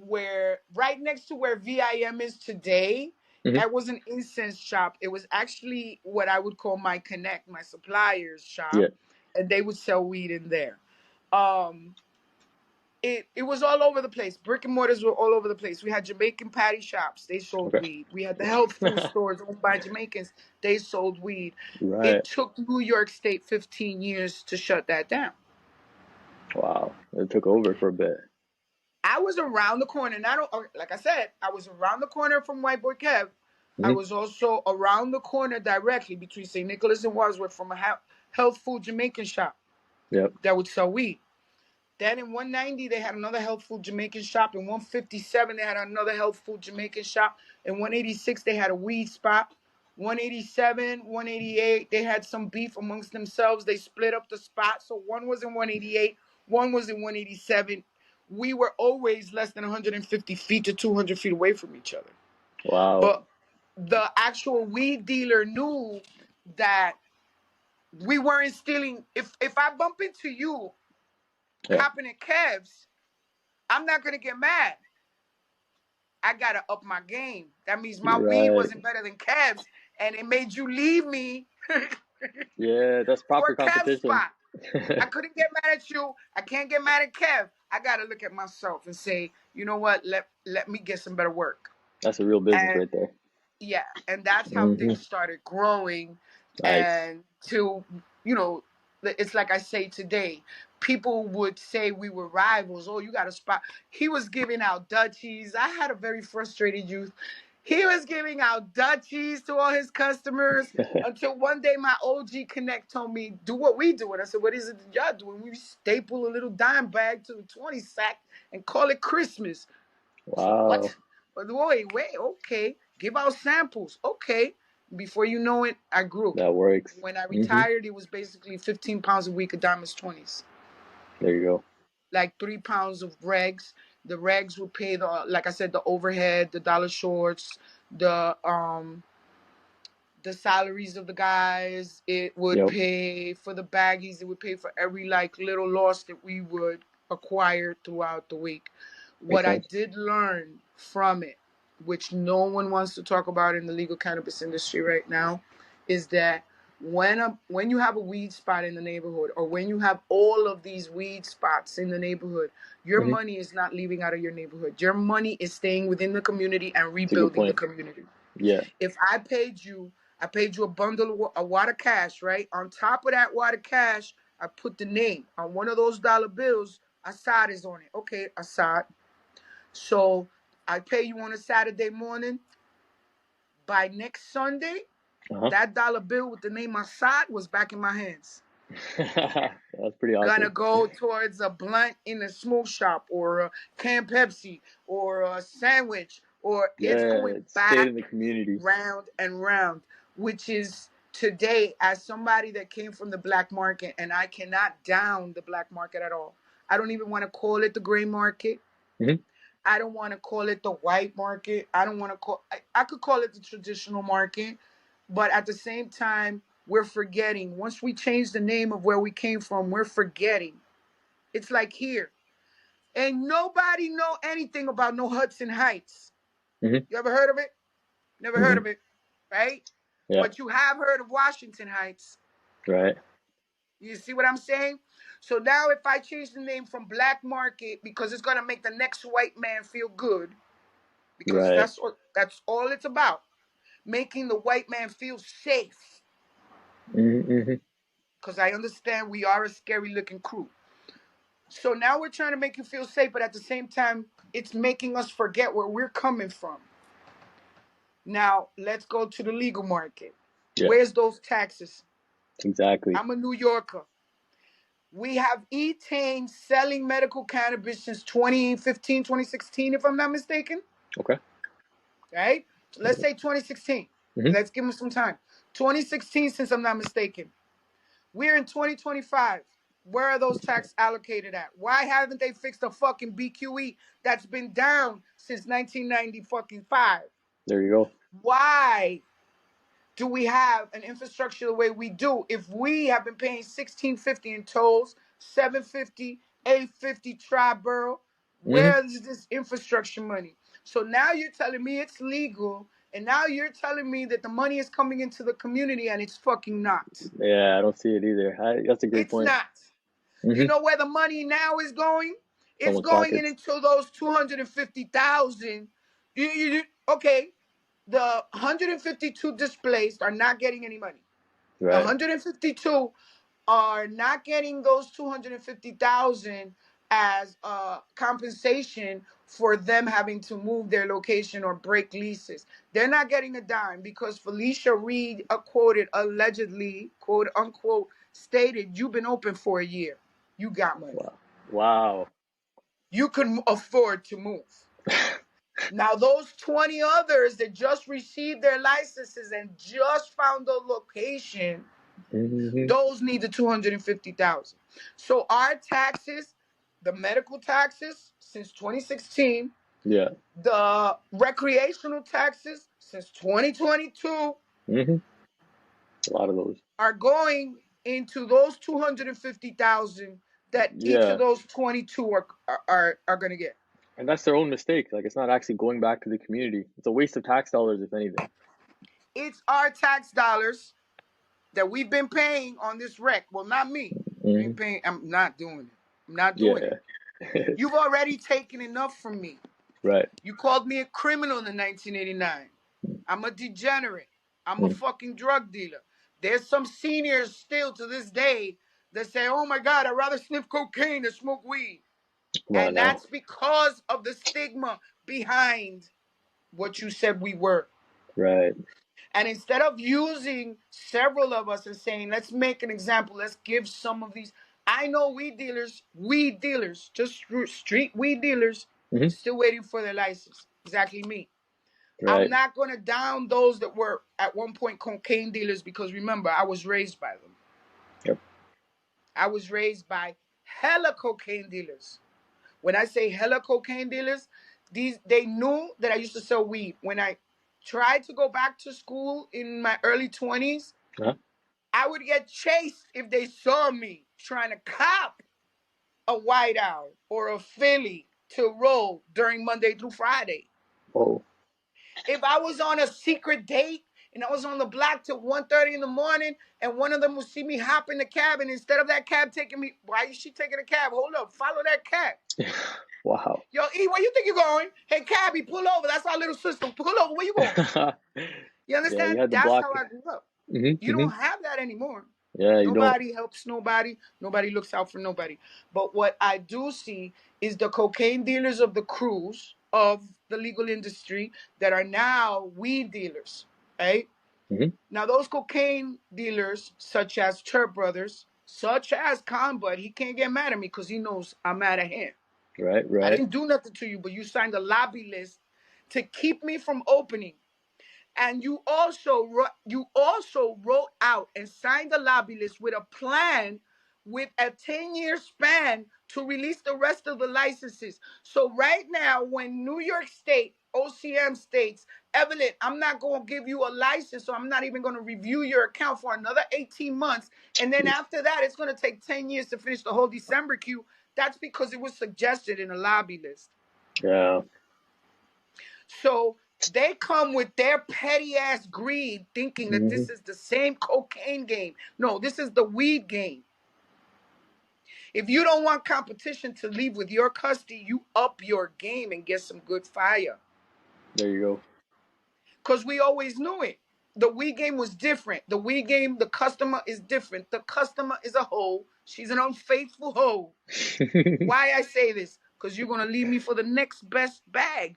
Speaker 2: where right next to where VIM is today,
Speaker 1: Hmm.
Speaker 2: that was an incense shop. It was actually what I would call my connect, my supplier's
Speaker 1: Yeah.
Speaker 2: shop, and they would sell weed in there. Um, it was all over the place. Brick and mortars were all over the place. We had Jamaican patty shops. They sold
Speaker 1: Okay.
Speaker 2: weed. We had the health food stores owned by Jamaicans. They sold weed.
Speaker 1: Right.
Speaker 2: It took New York State 15 years to shut that down.
Speaker 1: Wow. It took over for a bit.
Speaker 2: I was around the corner. And I don't, like I said, I was around the corner from White Boy Kev. I
Speaker 1: Hmm.
Speaker 2: was also around the corner directly between St. Nicholas and Wadsworth from a health food Jamaican shop
Speaker 1: Yep.
Speaker 2: that would sell weed. Then in 190, they had another health food Jamaican shop. In 157, they had another health food Jamaican shop. In 186, they had a weed spot. 187, 188, they had some beef amongst themselves. They split up the spot. So one was in 188, one was in 187. We were always less than 150 feet to 200 feet away from each other.
Speaker 1: Wow.
Speaker 2: But the actual weed dealer knew that we weren't stealing. If I bump into you
Speaker 1: Yeah.
Speaker 2: copping at Kev's, I'm not gonna get mad. I gotta up my game. That means my weed
Speaker 1: Right.
Speaker 2: wasn't better than Kev's, and it made you leave me
Speaker 1: Yeah, that's
Speaker 2: for
Speaker 1: proper
Speaker 2: a Kev
Speaker 1: competition.
Speaker 2: spot. I couldn't get mad at you. I can't get mad at Kev. I gotta look at myself and say, you know what? Let me get some better work.
Speaker 1: That's a real business
Speaker 2: And
Speaker 1: right there.
Speaker 2: yeah, and that's how
Speaker 1: Hmm.
Speaker 2: things started growing.
Speaker 1: Nice.
Speaker 2: And to, you know, it's like I say today, people would say we were rivals. Oh, you got a spot. He was giving out Dutchies. I had a very frustrated youth. He was giving out Dutchies to all his customers until one day my OG Connect told me, do what we do. And I said, what is it that y'all doing? We staple a little dime bag to a 20 sack and call it Christmas. I said,
Speaker 1: Wow.
Speaker 2: what? But wait, okay. Give out samples. Okay. Before you know it, I grew.
Speaker 1: That works.
Speaker 2: When I
Speaker 1: Hmm.
Speaker 2: retired, it was basically 15 pounds a week of Diamonds 20s.
Speaker 1: There you go.
Speaker 2: Like 3 pounds of regs. The regs would pay the, like I said, the overhead, the dollar shorts, the salaries of the guys. It would
Speaker 1: Yep.
Speaker 2: pay for the baggies. It would pay for every like little loss that we would acquire throughout the week.
Speaker 1: Makes
Speaker 2: What I
Speaker 1: sense.
Speaker 2: did learn from it, which no one wants to talk about in the legal cannabis industry right now, is that when you have a weed spot in the neighborhood, or when you have all of these weed spots in the neighborhood, your
Speaker 1: Hmm.
Speaker 2: money is not leaving out of your neighborhood. Your money is staying within the community and
Speaker 1: It's a good
Speaker 2: rebuilding the
Speaker 1: point.
Speaker 2: community.
Speaker 1: Yeah.
Speaker 2: If I paid you a bundle of water cash, right? On top of that water cash, I put the name on one of those dollar bills. Assad is on it. Okay, Assad. So I pay you on a Saturday morning. By next Sunday,
Speaker 1: Uh-huh.
Speaker 2: that dollar bill with the name Assad was back in my hands.
Speaker 1: That's pretty
Speaker 2: Gonna
Speaker 1: awesome.
Speaker 2: go towards a blunt in a smoke shop, or a can Pepsi, or a sandwich, or it's
Speaker 1: Yeah,
Speaker 2: going
Speaker 1: it stayed in the
Speaker 2: back
Speaker 1: community.
Speaker 2: round and round, which is today, as somebody that came from the black market, and I cannot down the black market at all. I don't even want to call it the gray market.
Speaker 1: Hmm.
Speaker 2: I don't want to call it the white market. I don't want to call, I could call it the traditional market, but at the same time, we're forgetting. Once we change the name of where we came from, we're forgetting. It's like here. And nobody know anything about no Hudson Heights.
Speaker 1: Hmm.
Speaker 2: You ever heard of it? Never heard
Speaker 1: Hmm.
Speaker 2: of it, right?
Speaker 1: Yeah.
Speaker 2: But you have heard of Washington Heights.
Speaker 1: Right.
Speaker 2: You see what I'm saying? So now if I change the name from Black Market, because it's gonna make the next white man feel good, because
Speaker 1: Right.
Speaker 2: that's all it's about. Making the white man feel safe.
Speaker 1: Hmm.
Speaker 2: Because I understand we are a scary looking crew. So now we're trying to make you feel safe, but at the same time, it's making us forget where we're coming from. Now, let's go to the legal market.
Speaker 1: Yeah.
Speaker 2: Where's those taxes?
Speaker 1: Exactly.
Speaker 2: I'm a New Yorker. We have Etain selling medical cannabis since 2015, 2016, if I'm not mistaken.
Speaker 1: Okay.
Speaker 2: Right? Let's say 2016.
Speaker 1: Hmm.
Speaker 2: Let's give them some time. 2016, since I'm not mistaken. We're in 2025. Where are those tax allocated at? Why haven't they fixed the fucking BQE that's been down since 1990 fucking 5?
Speaker 1: There you go.
Speaker 2: Why do we have an infrastructure the way we do if we have been paying 1650 in tolls, 750, 850 tri-borough? Where is this infrastructure money? So now you're telling me it's legal, and now you're telling me that the money is coming into the community, and it's fucking not.
Speaker 1: Yeah, I don't see it either. That's a great
Speaker 2: It's
Speaker 1: point.
Speaker 2: not. You know where the money now is going? It's
Speaker 1: Someone's
Speaker 2: going in
Speaker 1: pockets.
Speaker 2: into those 250,000. Okay, the 152 displaced are not getting any money. The
Speaker 1: Right.
Speaker 2: 152 are not getting those 250,000 as compensation for them having to move their location or break leases. They're not getting a dime because Felicia Reed, quoted, allegedly, quote unquote, stated, "You've been open for a year. You got money.
Speaker 1: Wow. Wow.
Speaker 2: You can afford to move." Now, those 20 others that just received their licenses and just found a location, those need the 250,000. So our taxes, the medical taxes since 2016,
Speaker 1: Yeah.
Speaker 2: the recreational taxes since 2022,
Speaker 1: A lot of those.
Speaker 2: are going into those 250,000 that each of
Speaker 1: Yeah.
Speaker 2: those 22 are going to get.
Speaker 1: And that's their own mistake. Like, it's not actually going back to the community. It's a waste of tax dollars, if anything.
Speaker 2: It's our tax dollars that we've been paying on this rec. Well, not me. I ain't paying. I'm not doing it. I'm not doing it.
Speaker 1: Yeah.
Speaker 2: You've already taken enough from me.
Speaker 1: Right.
Speaker 2: You called me a criminal in 1989. I'm a degenerate. I'm a fucking drug dealer. There's some seniors still to this day that say, "Oh my God, I'd rather sniff cocaine than smoke weed."
Speaker 1: Come on
Speaker 2: And
Speaker 1: now.
Speaker 2: that's because of the stigma behind what you said we were.
Speaker 1: Right.
Speaker 2: And instead of using several of us and saying, let's make an example, let's give some of these. I know weed dealers, just street weed dealers, still waiting for their license. Exactly me. I'm
Speaker 1: Right.
Speaker 2: not going to down those that were at one point cocaine dealers because remember, I was raised by them.
Speaker 1: Yep.
Speaker 2: I was raised by hella cocaine dealers. When I say hella cocaine dealers, they knew that I used to sell weed. When I tried to go back to school in my early 20s, I would get chased if they saw me trying to cop a white owl or a Philly to roll during Monday through Friday.
Speaker 1: Oh.
Speaker 2: If I was on a secret date and I was on the block till 1:30 in the morning and one of them would see me hop in the cab and instead of that cab taking me, why is she taking a cab? Hold up, follow that cab.
Speaker 1: Wow.
Speaker 2: Yo, E, where you think you're going? Hey, cabby, pull over. That's our little sister. Pull over. Where you going? You
Speaker 1: Yeah, you
Speaker 2: understand?
Speaker 1: had the
Speaker 2: That's
Speaker 1: block.
Speaker 2: how I grew up. You don't have that anymore.
Speaker 1: Yeah, you don't.
Speaker 2: Nobody helps nobody. Nobody looks out for nobody. But what I do see is the cocaine dealers of the crews of the legal industry that are now weed dealers, right? Now, those cocaine dealers, such as Chirp Brothers, such as Conbud, he can't get mad at me because he knows I'm mad at him.
Speaker 1: Right,
Speaker 2: I
Speaker 1: right.
Speaker 2: didn't do nothing to you, but you signed a lobby list to keep me from opening. And you also wrote out and signed a lobby list with a plan with a 10-year span to release the rest of the licenses. So right now, when New York State, OCM states, Evelyn, I'm not going to give you a license, so I'm not even going to review your account for another 18 months. And then after that, it's going to take 10 years to finish the whole December queue. That's because it was suggested in a lobby list.
Speaker 1: Yeah.
Speaker 2: So they come with their petty ass greed thinking that this is the same cocaine game. No, this is the weed game. If you don't want competition to leave with your custody, you up your game and get some good fire.
Speaker 1: There you go.
Speaker 2: Because we always knew it. The weed game was different. The weed game, the customer is different. The customer is a hoe. She's an unfaithful hoe. Why I say this? Because you're going to leave me for the next best bag.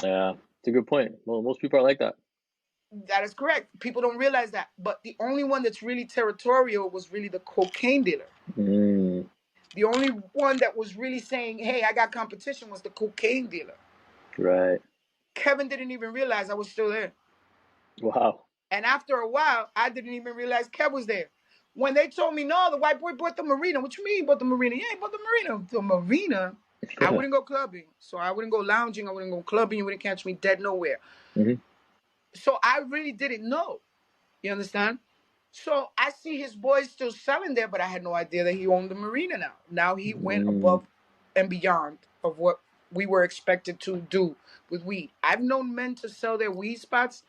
Speaker 1: Yeah, it's a good point. Well, most people are like that.
Speaker 2: That is correct. People don't realize that. But the only one that's really territorial was really the cocaine dealer. The only one that was really saying, hey, I got competition was the cocaine dealer.
Speaker 1: Right.
Speaker 2: Kevin didn't even realize I was still there.
Speaker 1: Wow.
Speaker 2: And after a while, I didn't even realize Kev was there. When they told me, no, the white boy bought the marina. What you mean bought the marina? Yeah, he bought the marina. The marina? I wouldn't go clubbing. So I wouldn't go lounging. I wouldn't go clubbing. You wouldn't catch me dead nowhere. So I really didn't know. You understand? So I see his boys still selling there, but I had no idea that he owned the marina now. Now he went above and beyond of what we were expected to do with weed. I've known men to sell their weed spots.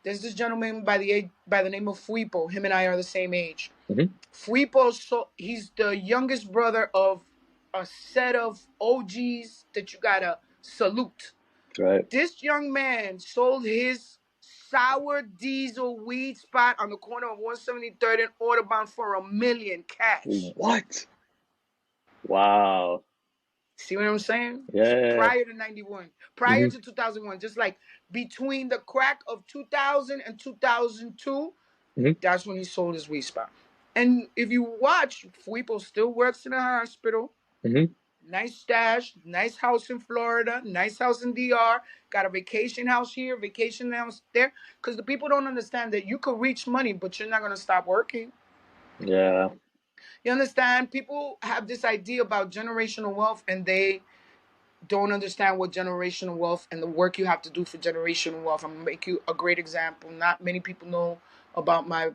Speaker 2: There's this gentleman by the name of Fuipo. Him and I are the same age.
Speaker 1: Mm-hmm.
Speaker 2: Fuipo, so he's the youngest brother of a set of OGs that you gotta salute.
Speaker 1: Right.
Speaker 2: This young man sold his sour diesel weed spot on the corner of 173rd and Audubon for $1 million cash.
Speaker 1: What? Wow.
Speaker 2: See what I'm saying?
Speaker 1: Yeah.
Speaker 2: Prior to 91, prior
Speaker 1: Mm-hmm.
Speaker 2: to 2001, just like between the crack of 2000 and 2002,
Speaker 1: Mm-hmm.
Speaker 2: that's when he sold his weed spot. And if you watch, Fuipo still works in a hospital.
Speaker 1: Mm-hmm.
Speaker 2: Nice stash, nice house in Florida, nice house in DR, got a vacation house here, vacation house there. Because the people don't understand that you could reach money, but you're not going to stop working.
Speaker 1: Yeah.
Speaker 2: You understand? People have this idea about generational wealth, and they don't understand what generational wealth and the work you have to do for generational wealth. I'm going to make you a great example. Not many people know about my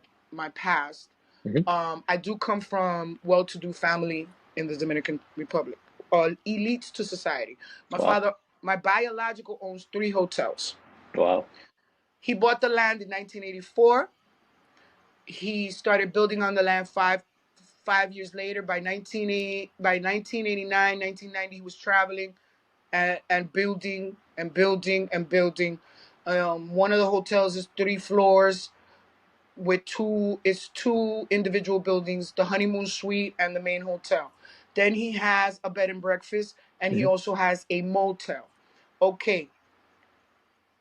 Speaker 2: past.
Speaker 1: Mm-hmm.
Speaker 2: I do come from well-to-do family in the Dominican Republic, elites to society. My
Speaker 1: Wow.
Speaker 2: father, my biological, owns 3 hotels.
Speaker 1: Wow.
Speaker 2: He bought the land in 1984. He started building on the land five years later. By 1989, 1990, he was traveling and building and building and building. One of the hotels is 3 floors with two individual buildings, the honeymoon suite and the main hotel. Then he has a bed and breakfast, and he
Speaker 1: Mm-hmm.
Speaker 2: also has a motel. Okay,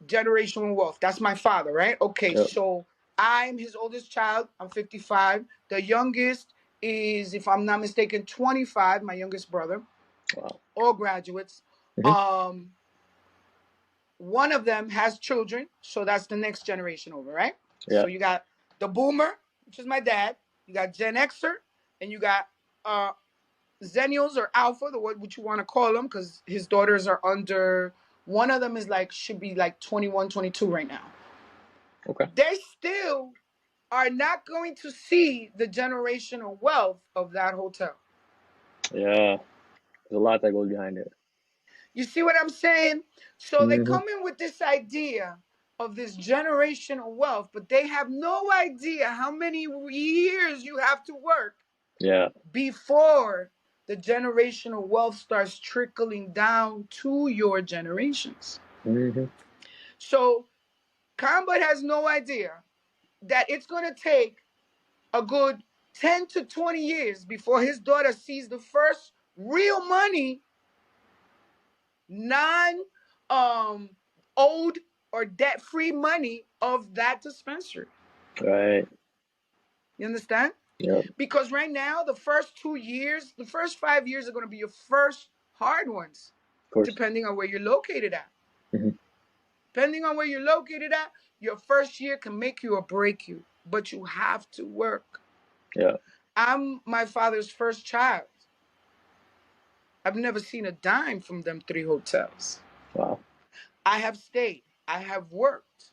Speaker 2: generational wealth. That's my father, right? Okay,
Speaker 1: Yep.
Speaker 2: so I'm his oldest child. I'm 55. The youngest is, if I'm not mistaken, 25. My youngest brother.
Speaker 1: Wow.
Speaker 2: All graduates.
Speaker 1: Mm-hmm.
Speaker 2: Um, One of them has children, so that's the next generation over, right?
Speaker 1: Yeah.
Speaker 2: So you got the boomer, which is my dad. You got Gen Xer, and you got Zennials or Alpha, what you want to call them, because his daughters are under. One of them is like should be like 21, 22 right now.
Speaker 1: Okay.
Speaker 2: They still are not going to see the generational wealth of that hotel.
Speaker 1: Yeah. There's a lot that goes behind it.
Speaker 2: You see what I'm saying? So they
Speaker 1: Mm-hmm.
Speaker 2: come in with this idea of this generational wealth, but they have no idea how many years you have to work
Speaker 1: Yeah.
Speaker 2: before the generational wealth starts trickling down to your generations.
Speaker 1: Mm-hmm.
Speaker 2: So Combat has no idea that it's going to take a good 10 to 20 years before his daughter sees the first real money, non owed or debt free money of that dispensary.
Speaker 1: Right.
Speaker 2: You understand?
Speaker 1: Yep.
Speaker 2: Because right now, the first 2 years, the first 5 years are going to be your first hard ones,
Speaker 1: Of course.
Speaker 2: depending on where you're located at.
Speaker 1: Mm-hmm.
Speaker 2: Depending on where you're located at, your first year can make you or break you, but you have to work.
Speaker 1: Yeah.
Speaker 2: I'm my father's first child. I've never seen a dime from them 3 hotels.
Speaker 1: Wow.
Speaker 2: I have stayed. I have worked.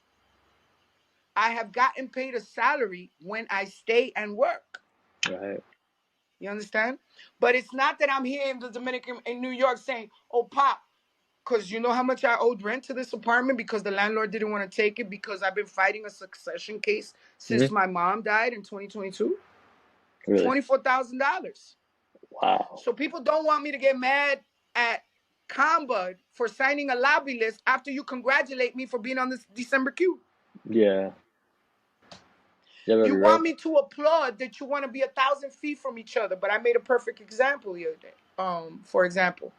Speaker 2: I have gotten paid a salary when I stay and work.
Speaker 1: Right.
Speaker 2: You understand? But it's not that I'm here in the Dominican, in New York, saying, "Oh, Pop, because you know how much I owed rent to this apartment because the landlord didn't want to take it because I've been fighting a succession case since
Speaker 1: Mm-hmm.
Speaker 2: my mom died in 2022.
Speaker 1: Really.
Speaker 2: $24,000.
Speaker 1: Wow.
Speaker 2: So people don't want me to get mad at Combud for signing a lobby list after you congratulate me for being on this December queue.
Speaker 1: Yeah. Yeah, that'd
Speaker 2: You
Speaker 1: be
Speaker 2: want
Speaker 1: right.
Speaker 2: me to applaud that you want to be 1,000 feet from each other, but I made a perfect example the other day. For example,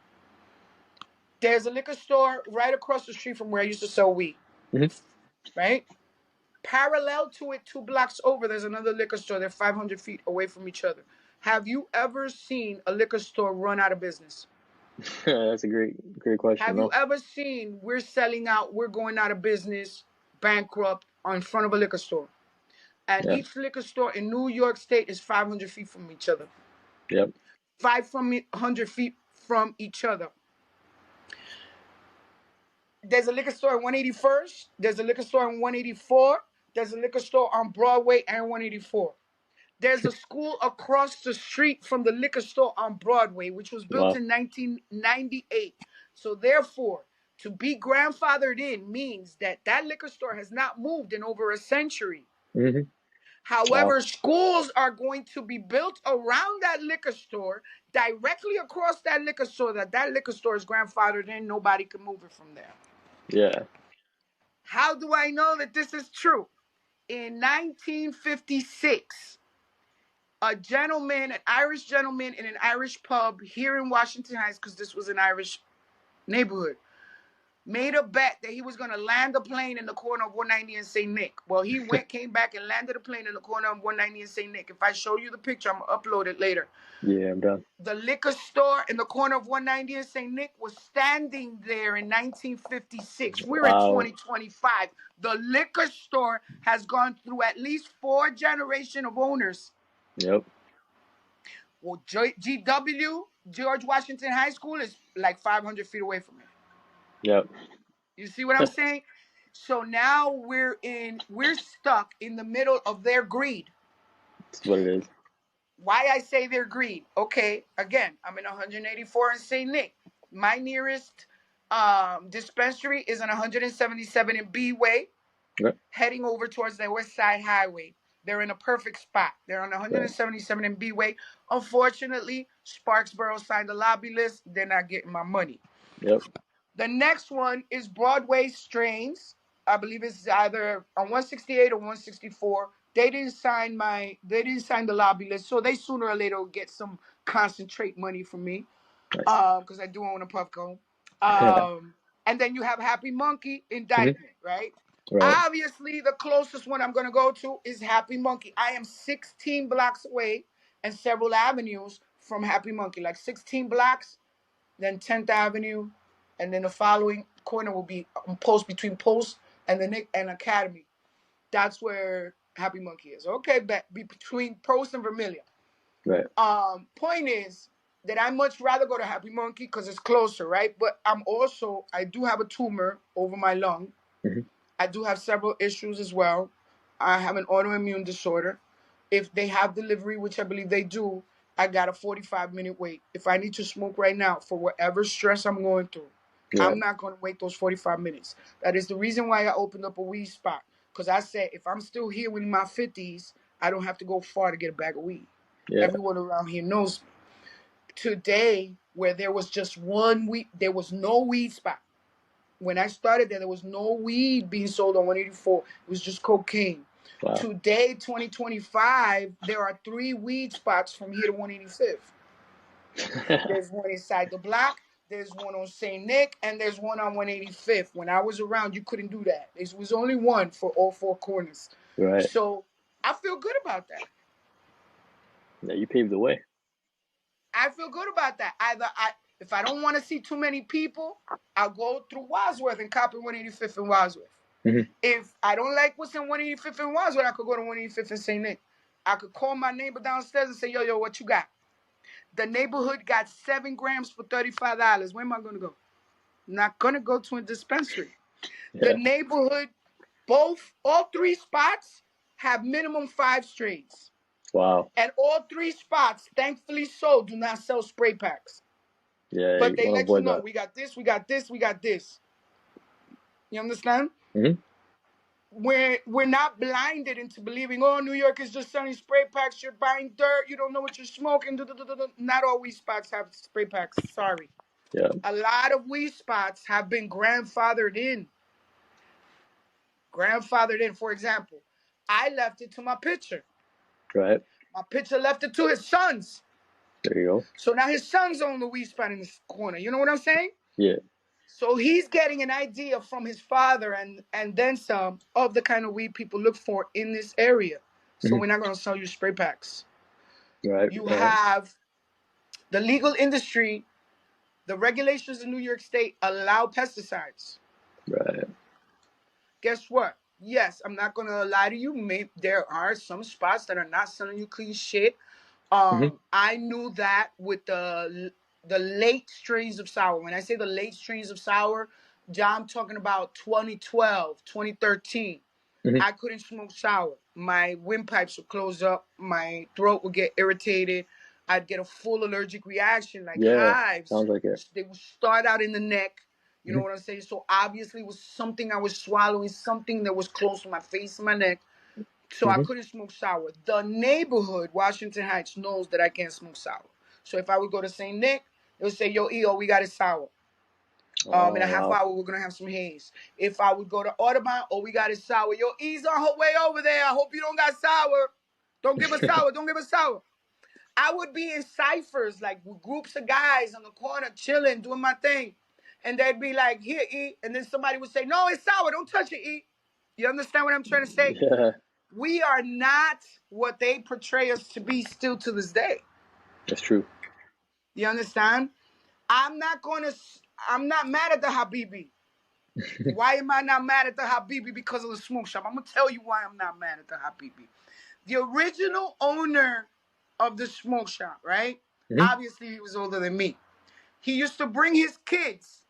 Speaker 2: there's a liquor store right across the street from where I used to sell weed.
Speaker 1: Mm-hmm.
Speaker 2: Right? Parallel to it, 2 blocks over, there's another liquor store. They're 500 feet away from each other. Have you ever seen a liquor store run out of business?
Speaker 1: That's a great question.
Speaker 2: Have you
Speaker 1: No.
Speaker 2: ever seen we're selling out, we're going out of business, bankrupt, in front of a liquor store? And
Speaker 1: Yeah.
Speaker 2: each liquor store in New York State is 500 feet from each other.
Speaker 1: Yep.
Speaker 2: 500 feet from each other. There's a liquor store on 181st. There's a liquor store on 184. There's a liquor store on Broadway and 184. There's a school across the street from the liquor store on Broadway, which was built
Speaker 1: Wow.
Speaker 2: in 1998. So therefore, to be grandfathered in means that that liquor store has not moved in over a century.
Speaker 1: Mm-hmm. Wow.
Speaker 2: However, schools are going to be built around that liquor store, directly across that liquor store, that liquor store is grandfathered in. Nobody can move it from there.
Speaker 1: Yeah.
Speaker 2: How do I know that this is true? In 1956, a gentleman, an Irish gentleman in an Irish pub here in Washington Heights, because this was an Irish neighborhood, made a bet that he was going to land a plane in the corner of 190 and St. Nick. Well, he came back and landed a plane in the corner of 190 and St. Nick. If I show you the picture, I'm going to upload it later.
Speaker 1: Yeah, I'm done.
Speaker 2: The liquor store in the corner of 190 and St. Nick was standing there in 1956. We're in
Speaker 1: Wow.
Speaker 2: 2025. The liquor store has gone through at least 4 generations of owners.
Speaker 1: Yep.
Speaker 2: Well, GW, George Washington High School, is like 500 feet away from it.
Speaker 1: Yep.
Speaker 2: You see what I'm saying? So now we're stuck in the middle of their greed.
Speaker 1: That's what it is.
Speaker 2: Why I say their greed? Okay, again, I'm in 184 in St. Nick. My nearest dispensary is on 177 in B Way, heading over towards the West Side Highway. They're in a perfect spot. They're on 177 in B Way. Unfortunately, Sparksboro signed a lobby list. They're not getting my money.
Speaker 1: Yep.
Speaker 2: The next one is Broadway Strains. I believe it's either on 168 or 164. They didn't sign the lobby list, so they sooner or later will get some concentrate money from me.
Speaker 1: Nice.
Speaker 2: Because I do own a Puffco. And then you have Happy Monkey Indictment, right?
Speaker 1: Right.
Speaker 2: Obviously, the closest one I'm going to go to is Happy Monkey. I am 16 blocks away and several avenues from Happy Monkey, like 16 blocks, then 10th Avenue, and then the following corner will be Post, between Post and the Nick and Academy. That's where Happy Monkey is. Okay, between Post and Vermilion.
Speaker 1: Right.
Speaker 2: Point is that I much rather go to Happy Monkey because it's closer, right? But I do have a tumor over my lung.
Speaker 1: Mm-hmm.
Speaker 2: I do have several issues as well. I have an autoimmune disorder. If they have delivery, which I believe they do, I got a 45-minute wait. If I need to smoke right now for whatever stress I'm going through, I'm not going to wait those 45 minutes. That is the reason why I opened up a weed spot. Because I said, if I'm still here in my 50s, I don't have to go far to get a bag of weed. Yeah. Everyone around here knows me. Today, where there was just one weed, there was no weed spot. When I started there was no weed being sold on 184. It was just cocaine. Wow. Today, 2025, there are 3 weed spots from here to 185th. There's one inside the block, there's one on St. Nick, and there's one on 185th. When I was around, you couldn't do that. It was only one for all 4 corners. Right. So I feel good about that.
Speaker 1: Yeah, you paved the way.
Speaker 2: I feel good about that. If I don't want to see too many people, I'll go through Wadsworth and copy 185th and Wadsworth. Mm-hmm. If I don't like what's in 185th and Wadsworth, I could go to 185th and St. Nick. I could call my neighbor downstairs and say, yo, what you got? The neighborhood got 7 grams for $35. Where am I going to go? I'm not going to go to a dispensary. Yeah. The neighborhood, all 3 spots have minimum 5 strains.
Speaker 1: Wow.
Speaker 2: And all 3 spots, thankfully so, do not sell spray packs.
Speaker 1: Yeah,
Speaker 2: but they let you know, we got this, we got this, we got this. You understand? Mm-hmm. We're not blinded into believing, oh, New York is just selling spray packs, you're buying dirt, you don't know what you're smoking. Not all weed spots have spray packs, sorry. Yeah. A lot of weed spots have been grandfathered in. For example, I left it to my pitcher.
Speaker 1: Right.
Speaker 2: My pitcher left it to his sons.
Speaker 1: There you go.
Speaker 2: So now his sons own the weed spot in this corner. You know what I'm saying?
Speaker 1: Yeah.
Speaker 2: So he's getting an idea from his father and then some of the kind of weed people look for in this area. So we're not going to sell you spray packs.
Speaker 1: Right.
Speaker 2: You have the legal industry. The regulations in New York State allow pesticides.
Speaker 1: Right.
Speaker 2: Guess what? Yes, I'm not going to lie to you. There are some spots that are not selling you clean shit. I knew that with the late strains of sour. When I say the late strains of sour, I'm talking about 2012, 2013. I couldn't smoke sour. My windpipes would close up. My throat would get irritated. I'd get a full allergic reaction, like
Speaker 1: Yeah,
Speaker 2: hives.
Speaker 1: sounds like it.
Speaker 2: They would start out in the neck. You know
Speaker 1: Hmm.
Speaker 2: what I'm saying? So obviously, it was something I was swallowing, something that was close to my face and my neck. So I
Speaker 1: Hmm.
Speaker 2: couldn't smoke sour. The neighborhood, Washington Heights, knows that I can't smoke sour. So if I would go to St. Nick, they would say, "Yo, EO, we got it sour. In a
Speaker 1: Oh
Speaker 2: half
Speaker 1: wow.
Speaker 2: hour, we're gonna have some haze." If I would go to Audubon, "Oh, we got it sour. Yo, E's on her way over there. I hope you don't got sour. Don't give us sour. Don't give us sour." I would be in ciphers, like with groups of guys on the corner, chilling, doing my thing. And they'd be like, "Here, E." And then somebody would say, "No, it's sour. Don't touch it, E." You understand what I'm trying to say?
Speaker 1: Yeah,
Speaker 2: We are not what they portray us to be still to this day.
Speaker 1: that's true.
Speaker 2: You understand? I'm not going to, I'm not mad at the Habibi. Why am I not mad at the Habibi? Because of the smoke shop. I'm going to tell you why I'm not mad at the Habibi. The original owner of the smoke shop, right?
Speaker 1: Hmm.
Speaker 2: Obviously, he was older than me. He used to bring his kids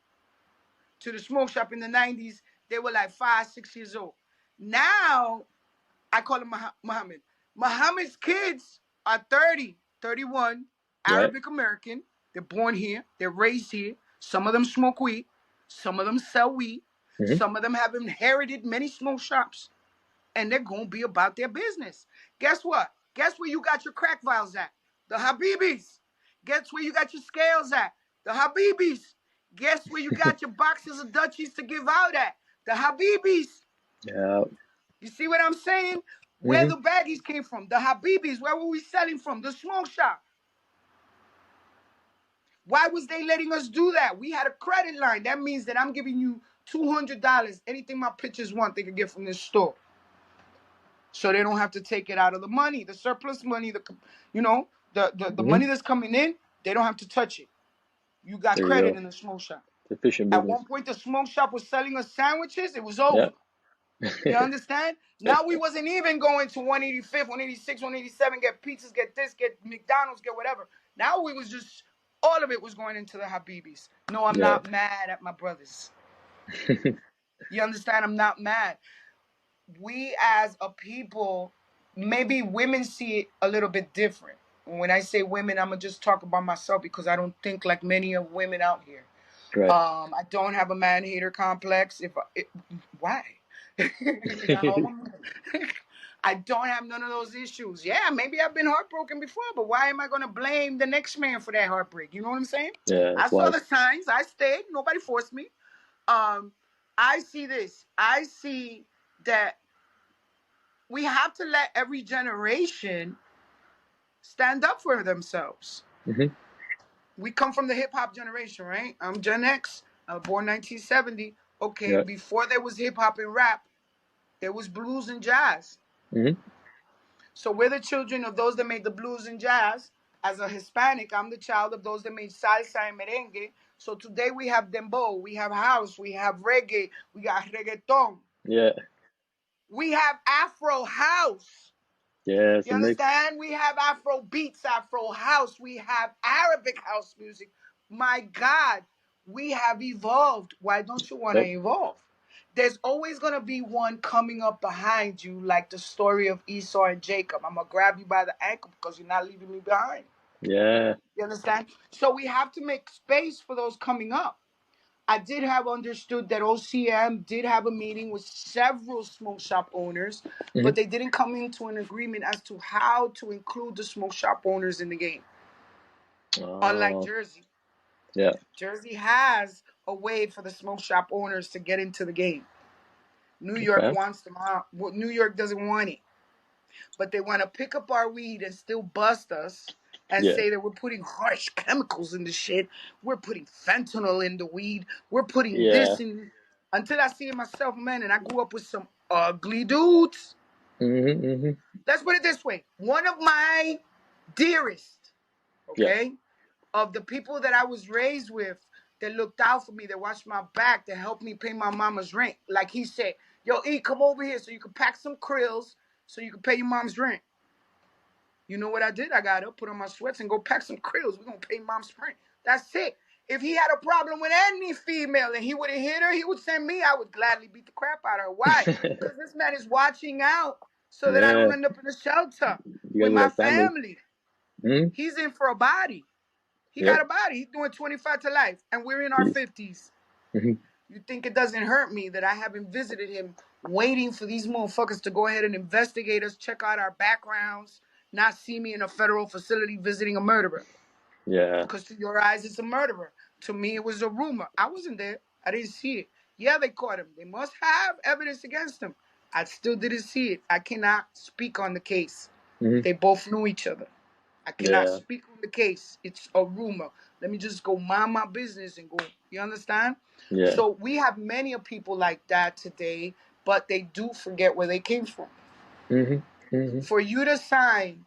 Speaker 2: to the smoke shop in the 90s. They were like 5, 6 years old. Now, I call him Muhammad. Muhammad's kids are 30, 31,
Speaker 1: Right.
Speaker 2: Arabic American. They're born here. They're raised here. Some of them smoke weed. Some of them sell weed.
Speaker 1: Hmm.
Speaker 2: Some of them have inherited many smoke shops. And they're going to be about their business. Guess what? Guess where you got your crack vials at? The Habibis. Guess where you got your scales at? The Habibis. Guess where you got your boxes of Dutchies to give out at? The Habibis.
Speaker 1: Yeah.
Speaker 2: You see what I'm saying? Where
Speaker 1: Hmm.
Speaker 2: the baggies came from, the Habibis, where were we selling from? The smoke shop. Why was they letting us do that? We had a credit line. That means that I'm giving you $200. Anything my pitchers want, they can get from this store. So they don't have to take it out of the money, the surplus money, you know, the
Speaker 1: Hmm.
Speaker 2: money that's coming in, they don't have to touch it. You got
Speaker 1: There you
Speaker 2: credit
Speaker 1: go.
Speaker 2: in the smoke shop.
Speaker 1: Efficient
Speaker 2: At
Speaker 1: business.
Speaker 2: one point, the smoke shop was selling us sandwiches. It was
Speaker 1: Yeah.
Speaker 2: over. You understand? Now we wasn't even going to 185th, 186, 187, get pizzas, get this, get McDonald's, get whatever. Now we was just, all of it was going into the Habibis. No, I'm
Speaker 1: Yeah.
Speaker 2: not mad at my brothers. You understand? I'm not mad. We as a people, maybe women see it a little bit different. When I say women, I'm going to just talk about myself because I don't think like many of women out here.
Speaker 1: Right.
Speaker 2: I don't have a man hater complex. Why? I don't have none of those issues. Yeah, maybe I've been heartbroken before, but why am I going to blame the next man for that heartbreak? You know what I'm saying?
Speaker 1: Yeah,
Speaker 2: I
Speaker 1: that's
Speaker 2: saw the
Speaker 1: wise.
Speaker 2: signs. I stayed. Nobody forced me. Um, I see this. I see that we have to let every generation stand up for themselves.
Speaker 1: Hmm.
Speaker 2: We come from the hip hop generation, right? I'm Gen X. I was born 1970. Okay,
Speaker 1: Yeah.
Speaker 2: before there was hip hop and rap, there was blues and jazz.
Speaker 1: Hmm.
Speaker 2: So we're the children of those that made the blues and jazz. As a Hispanic, I'm the child of those that made salsa and merengue. So today we have dembow, we have house, we have reggae, we got reggaeton,
Speaker 1: Yeah.
Speaker 2: we have Afro house.
Speaker 1: Yeah, it's
Speaker 2: You
Speaker 1: a mix.
Speaker 2: understand? We have Afro beats, Afro house, we have Arabic house music. My God, we have evolved. Why don't you want to
Speaker 1: Yep.
Speaker 2: evolve? There's always going to be one coming up behind you, like the story of Esau and Jacob. I'm going to grab you by the ankle because you're not leaving me behind.
Speaker 1: Yeah.
Speaker 2: You understand? So we have to make space for those coming up. I did have understood that OCM did have a meeting with several smoke shop owners,
Speaker 1: Hmm.
Speaker 2: but they didn't come into an agreement as to how to include the smoke shop owners in the game. Unlike
Speaker 1: Oh,
Speaker 2: Jersey,
Speaker 1: yeah.
Speaker 2: Jersey has a way for the smoke shop owners to get into the game. New York
Speaker 1: Okay.
Speaker 2: wants them out. Well, New York doesn't want it, but they want to pick up our weed and still bust us and
Speaker 1: Yeah.
Speaker 2: say that we're putting harsh chemicals in the shit. We're putting fentanyl in the weed. We're putting
Speaker 1: Yeah.
Speaker 2: this in. Until I see it myself, man, and I grew up with some ugly dudes.
Speaker 1: Hmm. Hmm.
Speaker 2: Let's put it this way. One of my dearest,
Speaker 1: Yeah.
Speaker 2: okay, of the people that I was raised with that looked out for me, that watched my back, that helped me pay my mama's rent. Like he said, "Yo, E, come over here so you can pack some krills so you can pay your mom's rent." You know what I did? I got up, put on my sweats, and go pack some krills. We're going to pay mom's rent. That's it. If he had a problem with any female and he would have hit her, he would send me. I would gladly beat the crap out of her. Why? Because this man is watching out so that I don't
Speaker 1: Yeah.
Speaker 2: end up in a shelter
Speaker 1: You
Speaker 2: with
Speaker 1: guys are
Speaker 2: my
Speaker 1: like family.
Speaker 2: family.
Speaker 1: Mm-hmm.
Speaker 2: He's in for a body. He got
Speaker 1: Yep.
Speaker 2: a body. He's doing 25 to life, and we're in our
Speaker 1: Jeez.
Speaker 2: 50s.
Speaker 1: Mm-hmm.
Speaker 2: You think it doesn't hurt me that I haven't visited him, waiting for these motherfuckers to go ahead and investigate us, check out our backgrounds, not see me in a federal facility visiting a murderer?
Speaker 1: Yeah.
Speaker 2: Because to your eyes, it's a murderer. To me, it was a rumor. I wasn't there. I didn't see it. Yeah, they caught him. They must have evidence against him. I still didn't see it. I cannot speak on the case.
Speaker 1: Mm-hmm.
Speaker 2: They both knew each other. I cannot
Speaker 1: Yeah.
Speaker 2: speak on the case. It's a rumor. Let me just go mind my business and go. You understand?
Speaker 1: Yeah.
Speaker 2: So we have many of people like that today, but they do forget where they came from.
Speaker 1: Mm-hmm. Mm-hmm.
Speaker 2: For you to sign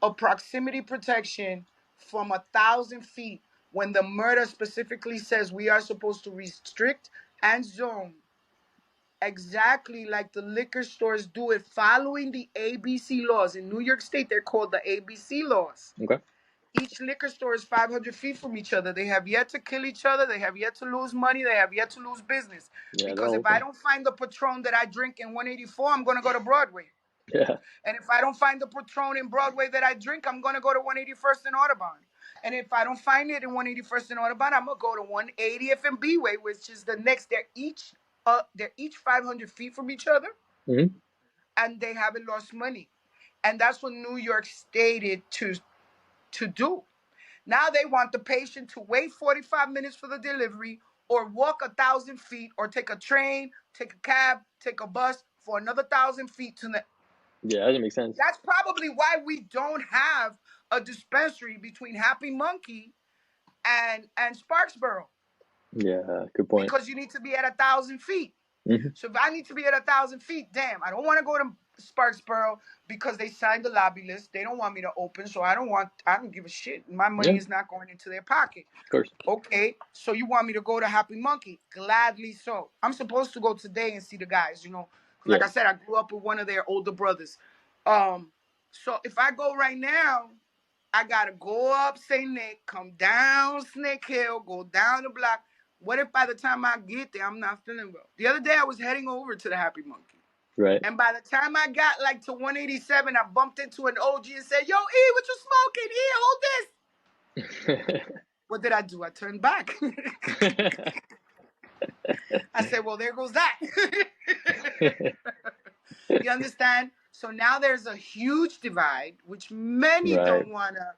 Speaker 2: a proximity protection from 1,000 feet when the murder specifically says we are supposed to restrict and zone exactly like the liquor stores do it, following the ABC laws. In New York State, they're called the ABC laws.
Speaker 1: Okay.
Speaker 2: Each liquor store is 500 feet from each other. They have yet to kill each other. They have yet to lose money. They have yet to lose business.
Speaker 1: Yeah, they're
Speaker 2: Because if I
Speaker 1: open.
Speaker 2: don't find the Patron that I drink in 184, I'm going to go to Broadway.
Speaker 1: Yeah.
Speaker 2: And if I don't find the Patron in Broadway that I drink, I'm going to go to 181st and Audubon. And if I don't find it in 181st and Audubon, I'm going to go to 180th and B-Way, which is the next. They're each 500 feet from each other,
Speaker 1: Mm-hmm.
Speaker 2: and they haven't lost money. And that's what New York stated to do. Now they want the patient to wait 45 minutes for the delivery, or walk 1,000 feet, or take a train, take a cab, take a bus for another 1,000 feet to the.
Speaker 1: Yeah, that doesn't make sense.
Speaker 2: That's probably why we don't have a dispensary between Happy Monkey and Sparksboro,
Speaker 1: Yeah, good point.
Speaker 2: because you need to be at 1,000 feet.
Speaker 1: Mm-hmm.
Speaker 2: So if I need to be at 1,000 feet, damn, I don't want to go to Sparksboro because they signed the lobby list. They don't want me to open, so I don't give a shit. My
Speaker 1: Yeah,
Speaker 2: money is not going into their pocket.
Speaker 1: of course.
Speaker 2: Okay, so you want me to go to Happy Monkey? Gladly so. I'm supposed to go today and see the guys, Like
Speaker 1: Yeah.
Speaker 2: I said, I grew up with one of their older brothers. So if I go right now, I gotta go up St. Nick, come down Snake Hill, go down the block. What if by the time I get there, I'm not feeling well? The other day I was heading over to the Happy Monkey.
Speaker 1: Right.
Speaker 2: And by the time I got like to 187, I bumped into an OG and said, "Yo, E, what you smoking? Here, hold this." What did I do? I turned back. I said, "Well, there goes that." You understand? So now there's a huge divide, which many
Speaker 1: Right.
Speaker 2: don't want to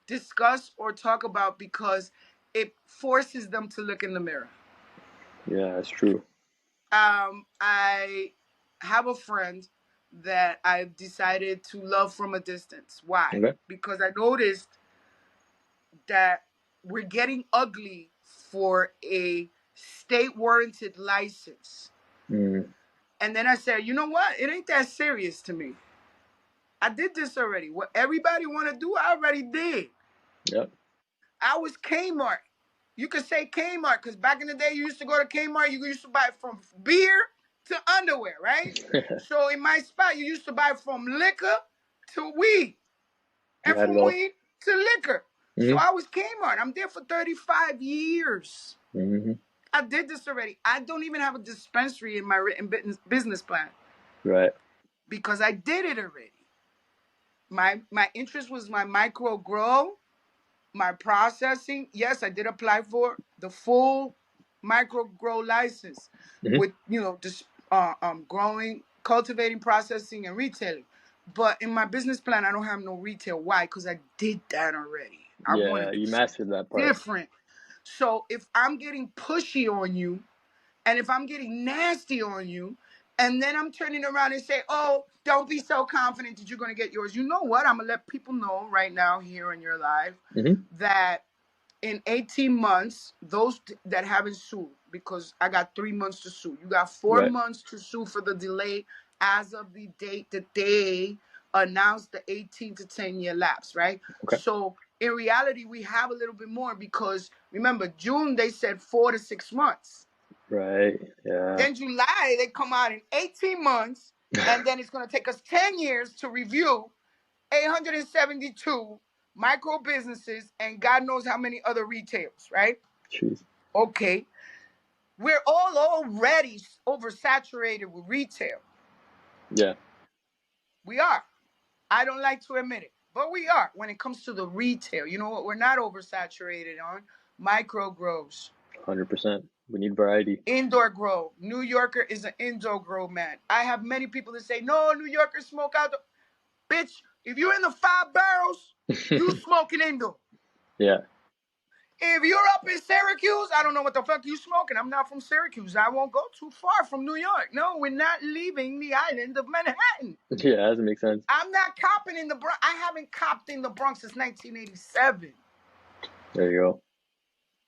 Speaker 2: discuss or talk about because it forces them to look in the mirror.
Speaker 1: Yeah, that's true.
Speaker 2: I have a friend that I've decided to love from a distance. Why?
Speaker 1: Okay.
Speaker 2: Because I noticed that we're getting ugly for a state warranted license.
Speaker 1: Mm.
Speaker 2: And then I said, you know what? It ain't that serious to me. I did this already. What everybody want to do, I already did.
Speaker 1: Yep.
Speaker 2: I was Kmart. You could say Kmart because back in the day, you used to go to Kmart. You used to buy from beer to underwear, right? So in my spot, you used to buy from liquor to weed,
Speaker 1: You
Speaker 2: and
Speaker 1: had it
Speaker 2: from
Speaker 1: all.
Speaker 2: weed to liquor. So
Speaker 1: Mm-hmm.
Speaker 2: I was Kmart. I'm there for 35 years.
Speaker 1: Mm-hmm.
Speaker 2: I did this already. I don't even have a dispensary in my written business plan
Speaker 1: Right.
Speaker 2: because I did it already. My interest was my micro grow, my processing. Yes, I did apply for the full micro grow license
Speaker 1: Mm-hmm.
Speaker 2: with just growing, cultivating, processing, and retailing. But in my business plan, I don't have no retail. Why? Because I did that already. I want to
Speaker 1: Yeah,
Speaker 2: do
Speaker 1: you
Speaker 2: something
Speaker 1: mastered that part.
Speaker 2: different. So if I'm getting pushy on you, and if I'm getting nasty on you, and then I'm turning around and say, "Oh, don't be so confident that you're going to get yours." You know what? I'm going to let people know right now here in your life
Speaker 1: Mm-hmm.
Speaker 2: that in 18 months, those that haven't sued, because I got 3 months to sue. You got 4
Speaker 1: Right.
Speaker 2: months to sue for the delay as of the date that they announced the 18 to 10-year lapse, right?
Speaker 1: Okay.
Speaker 2: So in reality, we have a little bit more because remember, June, they said 4 to 6 months.
Speaker 1: Right. Yeah.
Speaker 2: Then July, they come out in 18 months, and then it's going to take us 10 years to review 872 micro businesses and God knows how many other retailers, right?
Speaker 1: Jeez.
Speaker 2: Okay. We're all already oversaturated with retail.
Speaker 1: Yeah.
Speaker 2: We are. I don't like to admit it. But we are when it comes to the retail. You know what? We're not oversaturated on micro grows.
Speaker 1: 100%. We need variety.
Speaker 2: Indoor grow. New Yorker is an indoor grow man. I have many people that say, no, New Yorkers smoke outdoor. Bitch, if you're in the 5 barrels, you smoking indoor.
Speaker 1: Yeah.
Speaker 2: If you're up in Syracuse, I don't know what the fuck you smoking. I'm not from Syracuse. I won't go too far from New York. No, we're not leaving the island of Manhattan.
Speaker 1: Yeah, that doesn't make sense.
Speaker 2: I'm not copping in the Bronx. I haven't copped in the Bronx since 1987.
Speaker 1: There you go.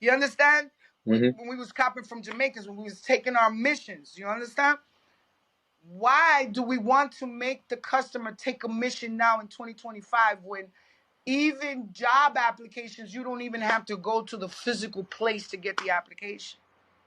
Speaker 2: You understand?
Speaker 1: Mm-hmm.
Speaker 2: When we was copping from Jamaicans, when we was taking our missions. You understand? Why do we want to make the customer take a mission now in 2025 when even job applications, you don't even have to go to the physical place to get the application?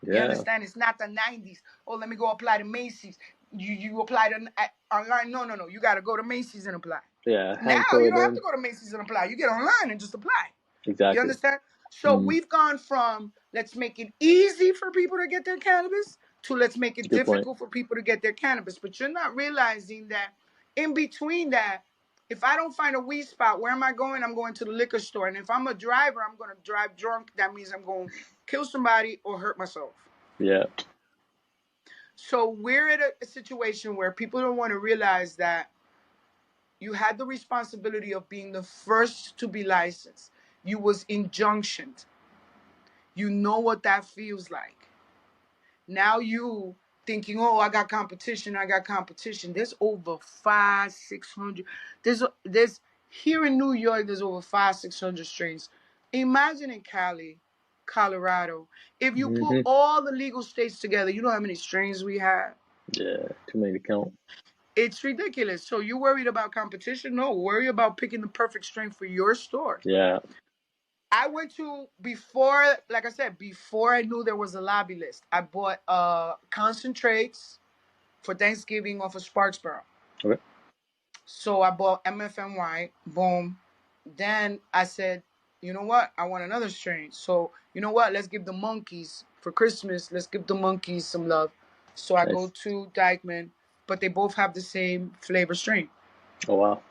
Speaker 2: You
Speaker 1: Yeah.
Speaker 2: understand? It's not the 90s. Oh, let me go apply to Macy's. You apply to online. No. You got to go to Macy's and apply.
Speaker 1: Yeah.
Speaker 2: Now
Speaker 1: Hand fill
Speaker 2: you
Speaker 1: it
Speaker 2: don't have
Speaker 1: in.
Speaker 2: to go to Macy's and apply. You get online and just apply.
Speaker 1: Exactly.
Speaker 2: You understand? So we've gone from let's make it easy for people to get their cannabis to let's make it
Speaker 1: Good point.
Speaker 2: difficult for people to get their cannabis. But you're not realizing that in between that, if I don't find a weed spot, where am I going? I'm going to the liquor store. And if I'm a driver, I'm going to drive drunk. That means I'm going to kill somebody or hurt myself.
Speaker 1: Yeah.
Speaker 2: So we're at a situation where people don't want to realize that you had the responsibility of being the first to be licensed. You was injunctioned. You know what that feels like. Now you thinking, oh, I got competition. There's over 500-600. There's here in New York, there's over 500-600 strains. Imagine in Cali, Colorado, if you put all the legal states together, you know how many strains we have?
Speaker 1: Yeah, too many to count.
Speaker 2: It's ridiculous. So you worried about competition? No, worry about picking the perfect strain for your store.
Speaker 1: Yeah.
Speaker 2: I went to before, like I said, before I knew there was a lobby list. I bought concentrates for Thanksgiving off of Sparksboro.
Speaker 1: Okay.
Speaker 2: So I bought MFNY. Boom. Then I said, you know what? I want another strain. So you know what? Let's give the monkeys for Christmas. Let's give the monkeys some love. So I go to Dykeman, but they both have the same flavor strain.
Speaker 1: Oh wow.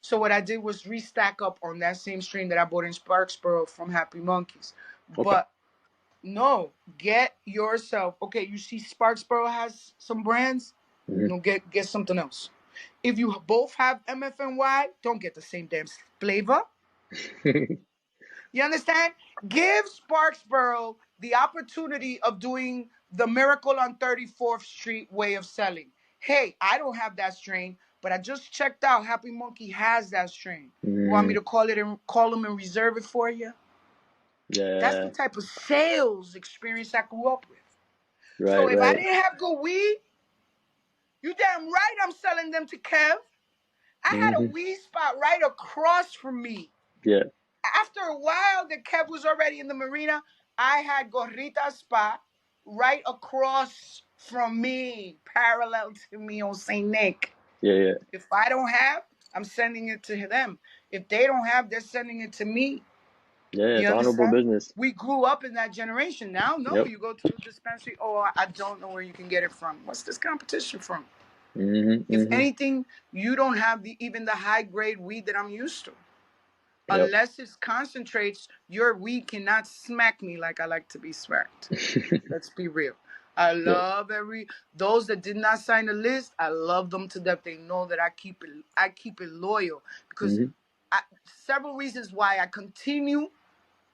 Speaker 2: So what I did was restack up on that same strain that I bought in Sparksboro from Happy Monkeys.
Speaker 1: Okay.
Speaker 2: But no, get yourself. Okay, you see Sparksboro has some brands. No, get something else. If you both have MFNY, don't get the same damn flavor. You understand? Give Sparksboro the opportunity of doing the Miracle on 34th Street way of selling. Hey, I don't have that strain, but I just checked out. Happy Monkey has that strain. You want me to call them and reserve it for you?
Speaker 1: Yeah.
Speaker 2: That's the type of sales experience I grew up with.
Speaker 1: Right,
Speaker 2: so if
Speaker 1: right.
Speaker 2: I didn't have good weed, you damn right I'm selling them to Kev. I had a weed spot right across from me.
Speaker 1: Yeah.
Speaker 2: After a while that Kev was already in the marina, I had Gorrita's spot right across from me, parallel to me on St. Nick.
Speaker 1: Yeah.
Speaker 2: If I don't have, I'm sending it to them. If they don't have, they're sending it to me.
Speaker 1: Yeah, it's honorable business.
Speaker 2: We grew up in that generation. Now, no, you go to a dispensary, oh, I don't know where you can get it from. What's this competition from? If anything, you don't have even the high grade weed that I'm used to. Unless it concentrates, your weed cannot smack me like I like to be smacked. Let's be real. I love those that did not sign the list. I love them to death. They know that I keep it loyal because several reasons why I continue,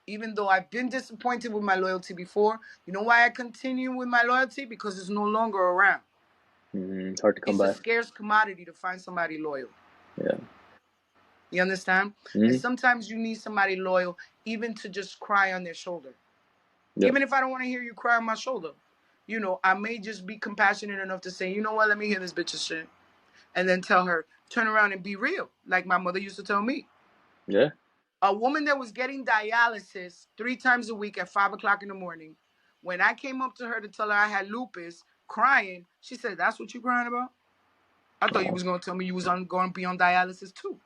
Speaker 2: even though I've been disappointed with my loyalty before. You know why I continue with my loyalty? Because it's no longer around.
Speaker 1: It's hard to come by.
Speaker 2: It's a scarce commodity to find somebody loyal.
Speaker 1: Yeah.
Speaker 2: You understand? And sometimes you need somebody loyal even to just cry on their shoulder. Even if I don't want to hear you cry on my shoulder. You know, I may just be compassionate enough to say, you know what, let me hear this bitch's shit. And then tell her, turn around and be real. Like my mother used to tell me.
Speaker 1: Yeah.
Speaker 2: A woman that was getting dialysis 3 times a week at 5 o'clock in the morning, when I came up to her to tell her I had lupus, crying, she said, that's what you crying about? I thought you was going to tell me you was going to be on dialysis too.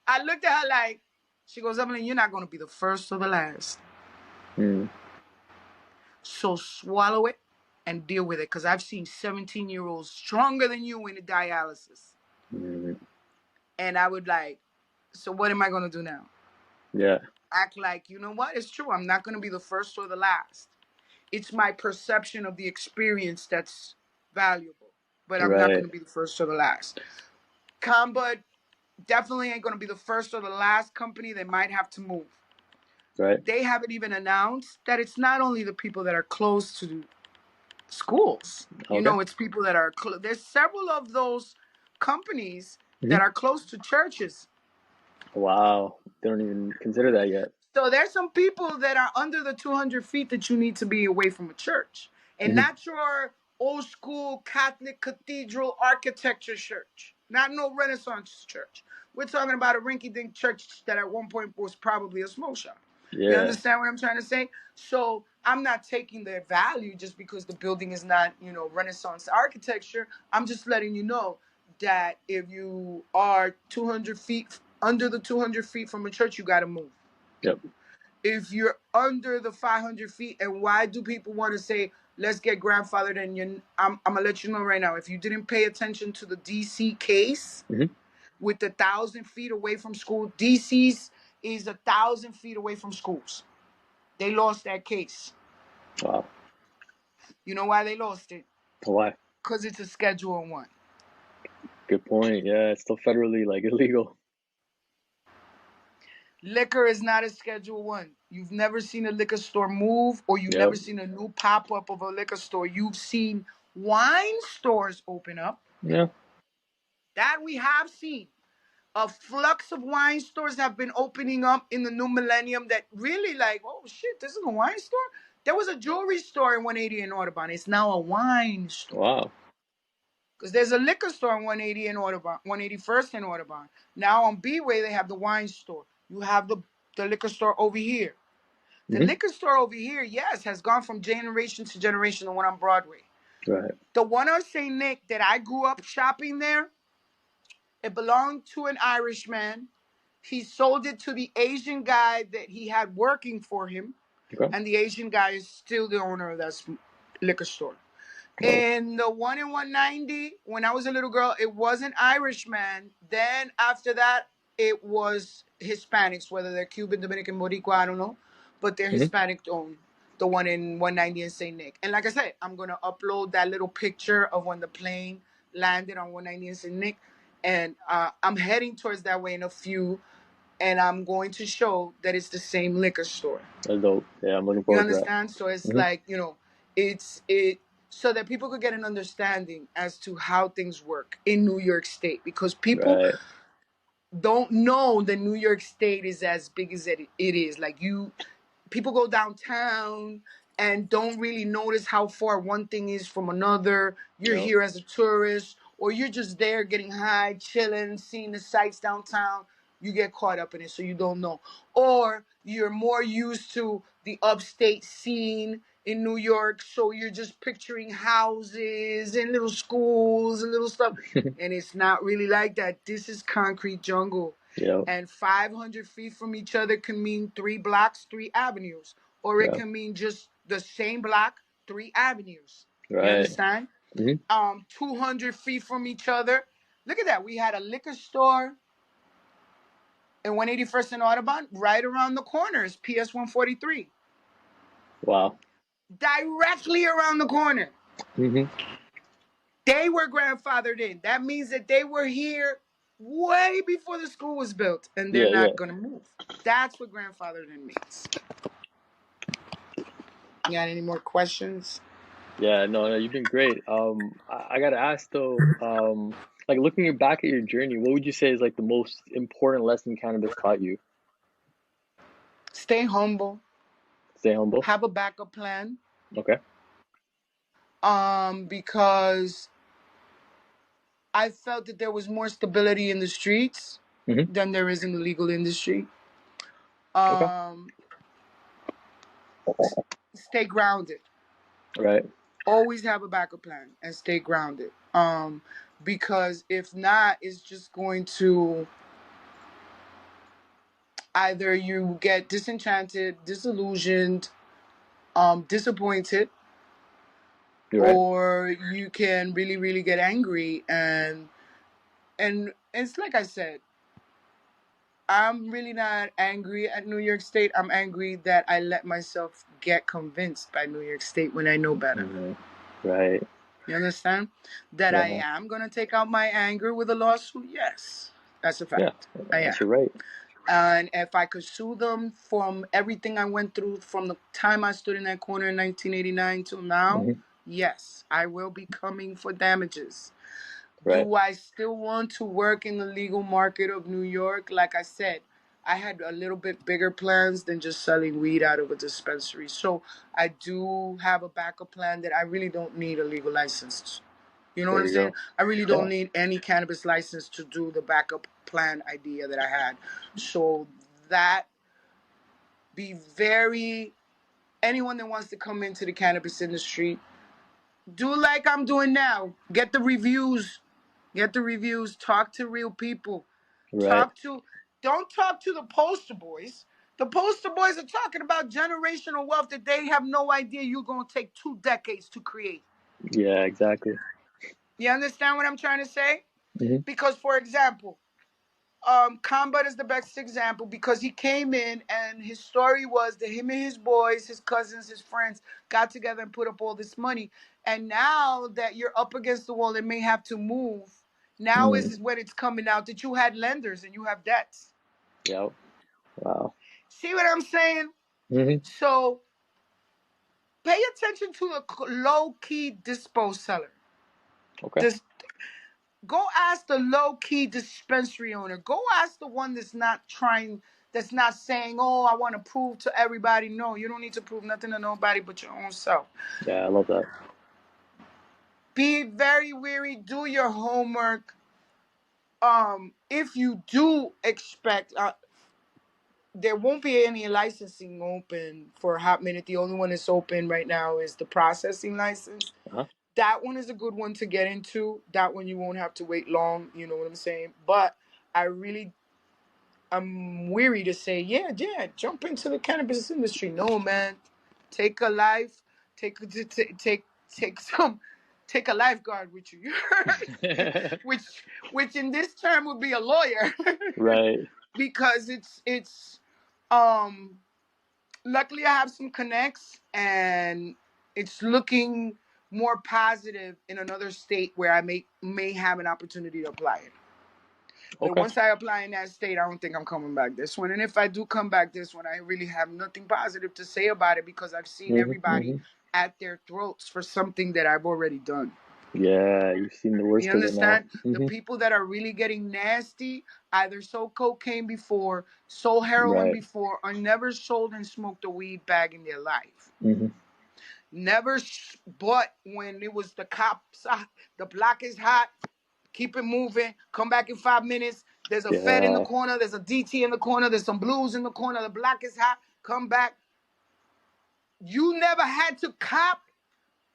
Speaker 2: I looked at her like, she goes, Evelyn, you're not going to be the first or the last. So swallow it and deal with it. Because I've seen 17-year-olds stronger than you in the dialysis. And I would like, So what am I going to do now?
Speaker 1: Yeah.
Speaker 2: Act like, you know what? It's true. I'm not going to be the first or the last. It's my perception of the experience that's valuable, but I'm not
Speaker 1: Right.
Speaker 2: going to be the first or the last. Combud definitely ain't going to be the first or the last company. They might have to move.
Speaker 1: Right.
Speaker 2: They haven't even announced that it's not only the people that are close to schools. You
Speaker 1: Okay.
Speaker 2: know, it's people that are there's several of those companies that
Speaker 1: Hmm.
Speaker 2: are close to churches.
Speaker 1: Wow. They don't even consider that yet.
Speaker 2: So there's some people that are under the 200 feet that you need to be away from a church, and
Speaker 1: Hmm.
Speaker 2: not your old school Catholic cathedral architecture church, not no Renaissance church. We're talking about a rinky-dink church that at one point was probably a smoke shop. You
Speaker 1: Yeah.
Speaker 2: understand what I'm trying to say? So I'm not taking their value just because the building is not, Renaissance architecture. I'm just letting you know that if you are 200 feet under the 200 feet from a church, you got to move.
Speaker 1: Yep.
Speaker 2: If you're under the 500 feet, and why do people want to say, let's get grandfathered? And I'm going to let you know right now, if you didn't pay attention to the DC case
Speaker 1: Hmm.
Speaker 2: with the 1,000 feet away from school, DC's is 1,000 feet away from schools. They lost that case.
Speaker 1: Wow.
Speaker 2: You know why they lost it?
Speaker 1: Why?
Speaker 2: Because it's a Schedule 1.
Speaker 1: Good point. Yeah, it's still federally like illegal.
Speaker 2: Liquor is not a Schedule 1. You've never seen a liquor store move, or you've
Speaker 1: Yep.
Speaker 2: never seen a new pop-up of a liquor store. You've seen wine stores open up.
Speaker 1: Yeah.
Speaker 2: That we have seen. A flux of wine stores have been opening up in the new millennium that really like, oh shit, this is a wine store? There was a jewelry store in 180 in Audubon. It's now a wine store.
Speaker 1: Wow.
Speaker 2: Because there's a liquor store on 180 in Audubon, 181st in Audubon. Now on B-Way, they have the wine store. You have the liquor store over here. The
Speaker 1: Hmm.
Speaker 2: liquor store over here, yes, has gone from generation to generation, the one on Broadway.
Speaker 1: Right.
Speaker 2: The one on St. Nick that I grew up shopping there, it belonged to an Irishman. He sold it to the Asian guy that he had working for him.
Speaker 1: Okay.
Speaker 2: And the Asian guy is still the owner of that liquor store.
Speaker 1: Oh.
Speaker 2: And the one in 190, when I was a little girl, it was an Irishman. Then after that, it was Hispanics, whether they're Cuban, Dominican, Boricua, I don't know. But they're
Speaker 1: Hmm.
Speaker 2: Hispanic owned, the one in 190 in St. Nick. And like I said, I'm going to upload that little picture of when the plane landed on 190 in St. Nick. And I'm heading towards that way in a few. And I'm going to show that it's the same liquor store.
Speaker 1: That's dope. Yeah, I'm looking
Speaker 2: You
Speaker 1: forward to that.
Speaker 2: understand? So it's
Speaker 1: Hmm.
Speaker 2: like, it so that people could get an understanding as to how things work in New York State, because people
Speaker 1: Right.
Speaker 2: don't know that New York State is as big as it is. Like people go downtown and don't really notice how far one thing is from another. You're
Speaker 1: Yep.
Speaker 2: here as a tourist, or you're just there getting high, chilling, seeing the sights downtown. You get caught up in it, so you don't know. Or you're more used to the upstate scene in New York, so you're just picturing houses and little schools and little stuff. And it's not really like that. This is concrete jungle.
Speaker 1: Yep.
Speaker 2: And 500 feet from each other can mean 3 blocks, 3 avenues. Or it
Speaker 1: Yeah.
Speaker 2: can mean just the same block, 3 avenues. You
Speaker 1: Right.
Speaker 2: understand?
Speaker 1: Hmm.
Speaker 2: 200 feet from each other. Look at that. We had a liquor store in 181st and Audubon. Right around the corner is PS 143.
Speaker 1: Wow.
Speaker 2: Directly around the corner.
Speaker 1: Hmm.
Speaker 2: They were grandfathered in. That means that they were here way before the school was built, and they're
Speaker 1: Yeah. Yeah.
Speaker 2: not going to move. That's what grandfathered in means. You got any more questions?
Speaker 1: Yeah. No. No. You've been great. I gotta ask though. Like looking back at your journey, what would you say is like the most important lesson cannabis taught you?
Speaker 2: Stay humble.
Speaker 1: Stay humble.
Speaker 2: Have a backup plan.
Speaker 1: Okay.
Speaker 2: Because I felt that there was more stability in the streets
Speaker 1: Hmm.
Speaker 2: than there is in the legal industry.
Speaker 1: Okay.
Speaker 2: Um, Stay grounded.
Speaker 1: Right.
Speaker 2: Always have a backup plan and stay grounded. Because if not, it's just going to either you get disenchanted, disillusioned, disappointed,
Speaker 1: You're right.
Speaker 2: or you can really, really get angry and it's like I said, I'm really not angry at New York State. I'm angry that I let myself get convinced by New York State when I know better.
Speaker 1: Right.
Speaker 2: You understand? That I
Speaker 1: Yeah.
Speaker 2: am going to take out my anger with a lawsuit? Yes. That's a
Speaker 1: Yeah.
Speaker 2: fact. I
Speaker 1: That's
Speaker 2: am.
Speaker 1: your right.
Speaker 2: And if I could sue them from everything I went through from the time I stood in that corner in 1989 till now, yes, I will be coming for damages.
Speaker 1: Right.
Speaker 2: Do I still want to work in the legal market of New York? Like I said, I had a little bit bigger plans than just selling weed out of a dispensary. So I do have a backup plan that I really don't need a legal license. You know what
Speaker 1: There
Speaker 2: I'm
Speaker 1: you
Speaker 2: saying?
Speaker 1: go.
Speaker 2: I really
Speaker 1: Yeah.
Speaker 2: don't need any cannabis license to do the backup plan idea that I had. So that be very, anyone that wants to come into the cannabis industry, do like I'm doing now. Get the reviews. Get the reviews. Talk to real people.
Speaker 1: Right.
Speaker 2: Don't talk to the poster boys. The poster boys are talking about generational wealth that they have no idea you're going to take 2 decades to create.
Speaker 1: Yeah, exactly.
Speaker 2: You understand what I'm trying to say?
Speaker 1: Hmm.
Speaker 2: Because, for example, Combat is the best example because he came in and his story was that him and his boys, his cousins, his friends got together and put up all this money. And now that you're up against the wall and may have to move, now is when it's coming out that you had lenders and you have debts.
Speaker 1: Yeah. Wow.
Speaker 2: See what I'm saying?
Speaker 1: Hmm.
Speaker 2: So pay attention to the low key dispo seller.
Speaker 1: Okay.
Speaker 2: This, go ask the low key dispensary owner. Go ask the one that's not saying, oh, I want to prove to everybody. No, you don't need to prove nothing to nobody but your own self.
Speaker 1: Yeah, I love that.
Speaker 2: Be very wary. Do your homework. If you do expect, there won't be any licensing open for a hot minute. The only one that's open right now is the processing license.
Speaker 1: Uh-huh.
Speaker 2: That one is a good one to get into. That one you won't have to wait long. You know what I'm saying? But I'm weary to say, yeah, jump into the cannabis industry. No, man, take a life, take take a lifeguard with you, which in this term would be a lawyer,
Speaker 1: Right.
Speaker 2: because um luckily I have some connects and it's looking more positive in another state where I may have an opportunity to apply it. But
Speaker 1: Okay.
Speaker 2: once I apply in that state, I don't think I'm coming back this one. And if I do come back this one, I really have nothing positive to say about it because I've seen everybody
Speaker 1: Hmm.
Speaker 2: at their throats for something that I've already done.
Speaker 1: Yeah, you've seen the
Speaker 2: You
Speaker 1: worst of it now.
Speaker 2: understand? The people that are really getting nasty either sold cocaine before, sold heroin
Speaker 1: Right.
Speaker 2: before, or never sold and smoked a weed bag in their life.
Speaker 1: Hmm.
Speaker 2: Never bought when it was the cops. The block is hot. Keep it moving. Come back in 5 minutes. There's a Fed in the
Speaker 1: Yeah.
Speaker 2: corner. There's a DT in the corner. There's some blues in the corner. The block is hot. Come back. You never had to cop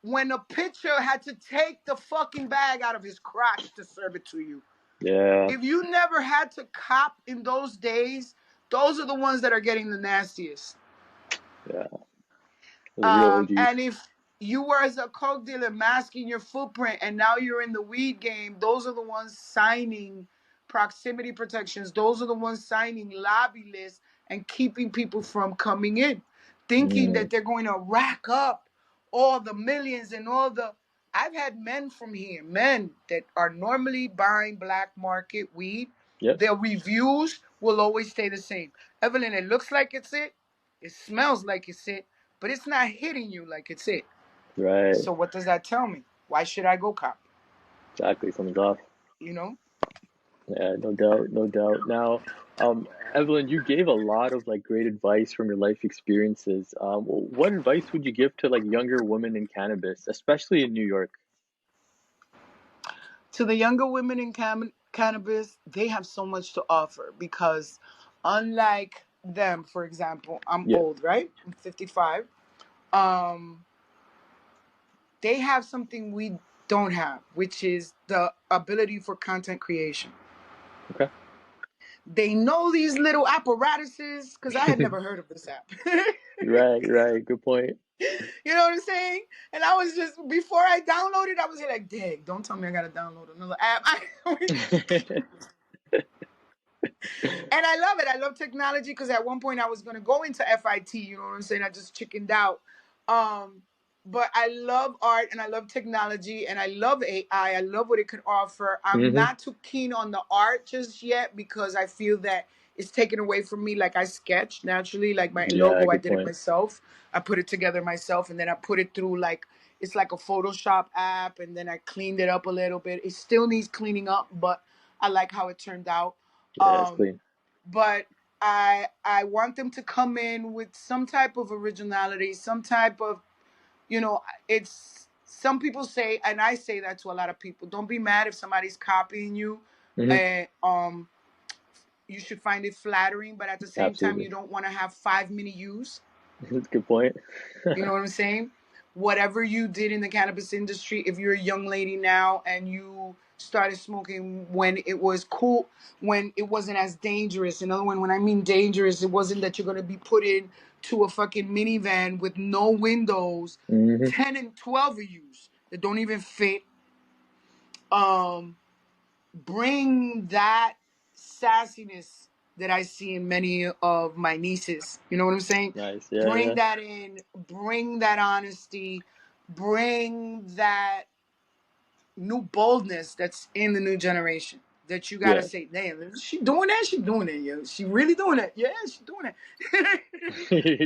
Speaker 2: when a pitcher had to take the fucking bag out of his crotch to serve it to you.
Speaker 1: Yeah.
Speaker 2: If you never had to cop in those days, those are the ones that are getting the nastiest.
Speaker 1: Yeah. The real OGs.
Speaker 2: And if you were as a coke dealer masking your footprint and now you're in the weed game, those are the ones signing proximity protections. Those are the ones signing lobby lists and keeping people from coming in, thinking that they're going to rack up all the millions and all the. I've had men from here, men that are normally buying black market weed.
Speaker 1: Yep.
Speaker 2: Their reviews will always stay the same. Evelyn, it looks like it's it. It smells like it's it, but it's not hitting you like it's it.
Speaker 1: Right.
Speaker 2: So what does that tell me? Why should I go cop?
Speaker 1: Exactly. Something's off.
Speaker 2: You know?
Speaker 1: Yeah, no doubt, no doubt. Now, Evelyn, you gave a lot of like great advice from your life experiences. What advice would you give to like younger women in cannabis, especially in New York?
Speaker 2: To the younger women in cannabis, they have so much to offer because unlike them, for example, I'm
Speaker 1: Yeah.
Speaker 2: old, right? I'm 55. Um, they have something we don't have, which is the ability for content creation.
Speaker 1: Okay.
Speaker 2: They know these little apparatuses because I had never heard of this app.
Speaker 1: Right, right. Good point.
Speaker 2: You know what I'm saying? And I was just, before I downloaded, I was like, dang, don't tell me I gotta download another app. And I love it. I love technology because at one point I was going to go into FIT. You know what I'm saying? I just chickened out. Um, but I love art and I love technology and I love AI. I love what it can offer. I'm
Speaker 1: Hmm.
Speaker 2: not too keen on the art just yet because I feel that it's taken away from me. Like I sketch naturally, like my
Speaker 1: Yeah,
Speaker 2: logo, I
Speaker 1: good
Speaker 2: did it
Speaker 1: point.
Speaker 2: myself. I put it together myself and then I put it through like it's like a Photoshop app and then I cleaned it up a little bit. It still needs cleaning up, but I like how it turned out.
Speaker 1: Yeah, it's
Speaker 2: Um,
Speaker 1: clean.
Speaker 2: but I want them to come in with some type of originality, some type of, you know, it's some people say, and I say that to a lot of people, don't be mad if somebody's copying you.
Speaker 1: Hmm.
Speaker 2: And you should find it flattering, but at the same time, you
Speaker 1: Absolutely.
Speaker 2: don't want to have 5 minute use.
Speaker 1: That's a good point.
Speaker 2: You know what I'm saying? Whatever you did in the cannabis industry, if you're a young lady now and you started smoking when it was cool, when it wasn't as dangerous. In other words, when I mean dangerous, it wasn't that you're gonna be put in to a fucking minivan with no windows,
Speaker 1: Hmm.
Speaker 2: 10 and 12 of yous that don't even fit. Um, bring that sassiness that I see in many of my nieces. You know what I'm saying?
Speaker 1: Nice. Yeah,
Speaker 2: Bring
Speaker 1: yeah.
Speaker 2: that in, bring that honesty, bring that new boldness that's in the new generation. That you gotta
Speaker 1: Yeah.
Speaker 2: say, damn, she doing that? She doing it, yo. She really doing that? Yeah, she doing it.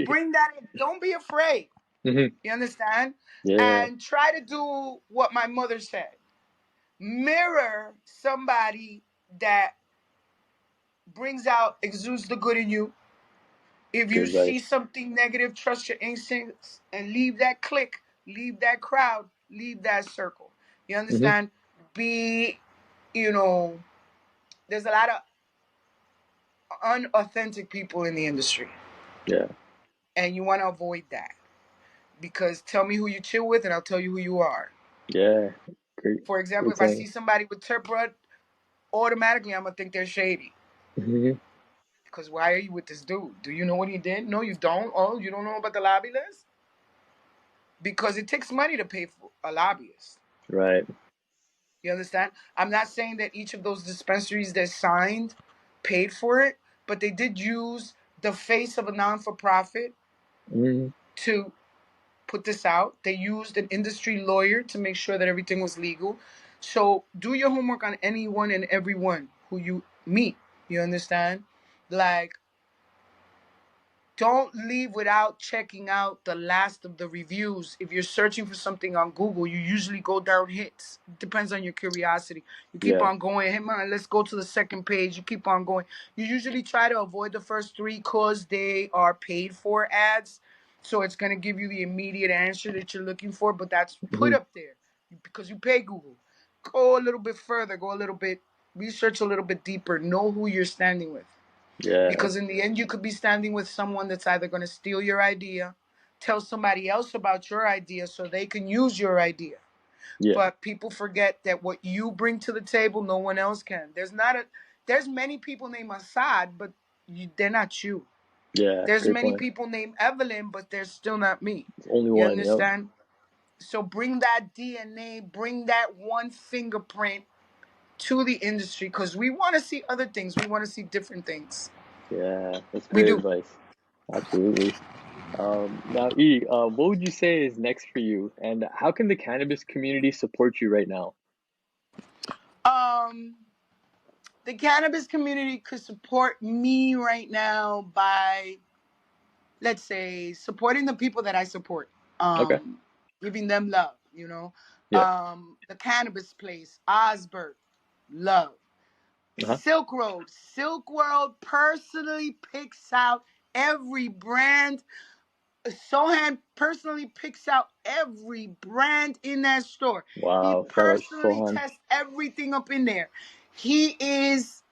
Speaker 2: Bring that in. Don't be afraid.
Speaker 1: Hmm.
Speaker 2: You understand?
Speaker 1: Yeah.
Speaker 2: And try to do what my mother said. Mirror somebody that brings out, exudes the good in you. If
Speaker 1: Good
Speaker 2: you see
Speaker 1: advice.
Speaker 2: something negative, trust your instincts and leave that clique, leave that crowd, leave that circle. You
Speaker 1: Hmm.
Speaker 2: understand? Be, you know, there's a lot of unauthentic people in the industry,
Speaker 1: Yeah.
Speaker 2: and you want to avoid that because tell me who you chill with, and I'll tell you who you are.
Speaker 1: Yeah. Great.
Speaker 2: For example,
Speaker 1: Great
Speaker 2: if I see
Speaker 1: saying.
Speaker 2: somebody with turp, automatically I'm gonna think they're shady.
Speaker 1: Hmm.
Speaker 2: Because why are you with this dude? Do you know what he did? No, you don't. Oh, you don't know about the lobby list? Because it takes money to pay for a lobbyist.
Speaker 1: Right.
Speaker 2: You understand? I'm not saying that each of those dispensaries that signed paid for it, but they did use the face of a non for profit
Speaker 1: Hmm.
Speaker 2: to put this out. They used an industry lawyer to make sure that everything was legal. So do your homework on anyone and everyone who you meet. You understand? Like, don't leave without checking out the last of the reviews. If you're searching for something on Google, you usually go down hits. It depends on your curiosity. You keep
Speaker 1: Yeah.
Speaker 2: on going. Hey man, let's go to the second page. You keep on going. You usually try to avoid the first three because they are paid for ads. So it's gonna give you the immediate answer that you're looking for, but that's put
Speaker 1: Hmm.
Speaker 2: up there because you pay Google. Go a little bit further, go a little bit, research a little bit deeper, know who you're standing with.
Speaker 1: Yeah.
Speaker 2: Because in the end, you could be standing with someone that's either going to steal your idea, tell somebody else about your idea so they can use your idea.
Speaker 1: Yeah.
Speaker 2: But people forget that what you bring to the table, no one else can. There's many people named Assad, but they're not you.
Speaker 1: Yeah.
Speaker 2: There's
Speaker 1: Great
Speaker 2: many
Speaker 1: point.
Speaker 2: people named Evelyn, but they're still not me.
Speaker 1: It's only
Speaker 2: You
Speaker 1: one. Yep.
Speaker 2: understand? So bring that DNA, bring that one fingerprint to the industry because we want to see other things. We want to see different things.
Speaker 1: Yeah. That's
Speaker 2: We
Speaker 1: great
Speaker 2: do.
Speaker 1: advice. Absolutely. Now, E, what would you say is next for you, and how can the cannabis community support you right now?
Speaker 2: Um, the cannabis community could support me right now by, let's say, supporting the people that I support,
Speaker 1: Okay.
Speaker 2: um, giving them love,
Speaker 1: Yeah.
Speaker 2: the cannabis place, Osbert, love.
Speaker 1: Uh-huh.
Speaker 2: Silk World personally picks out every brand. Sohan personally picks out every brand in that store. He
Speaker 1: Wow. Shout out
Speaker 2: personally
Speaker 1: Sohan.
Speaker 2: tests everything up in there. He is,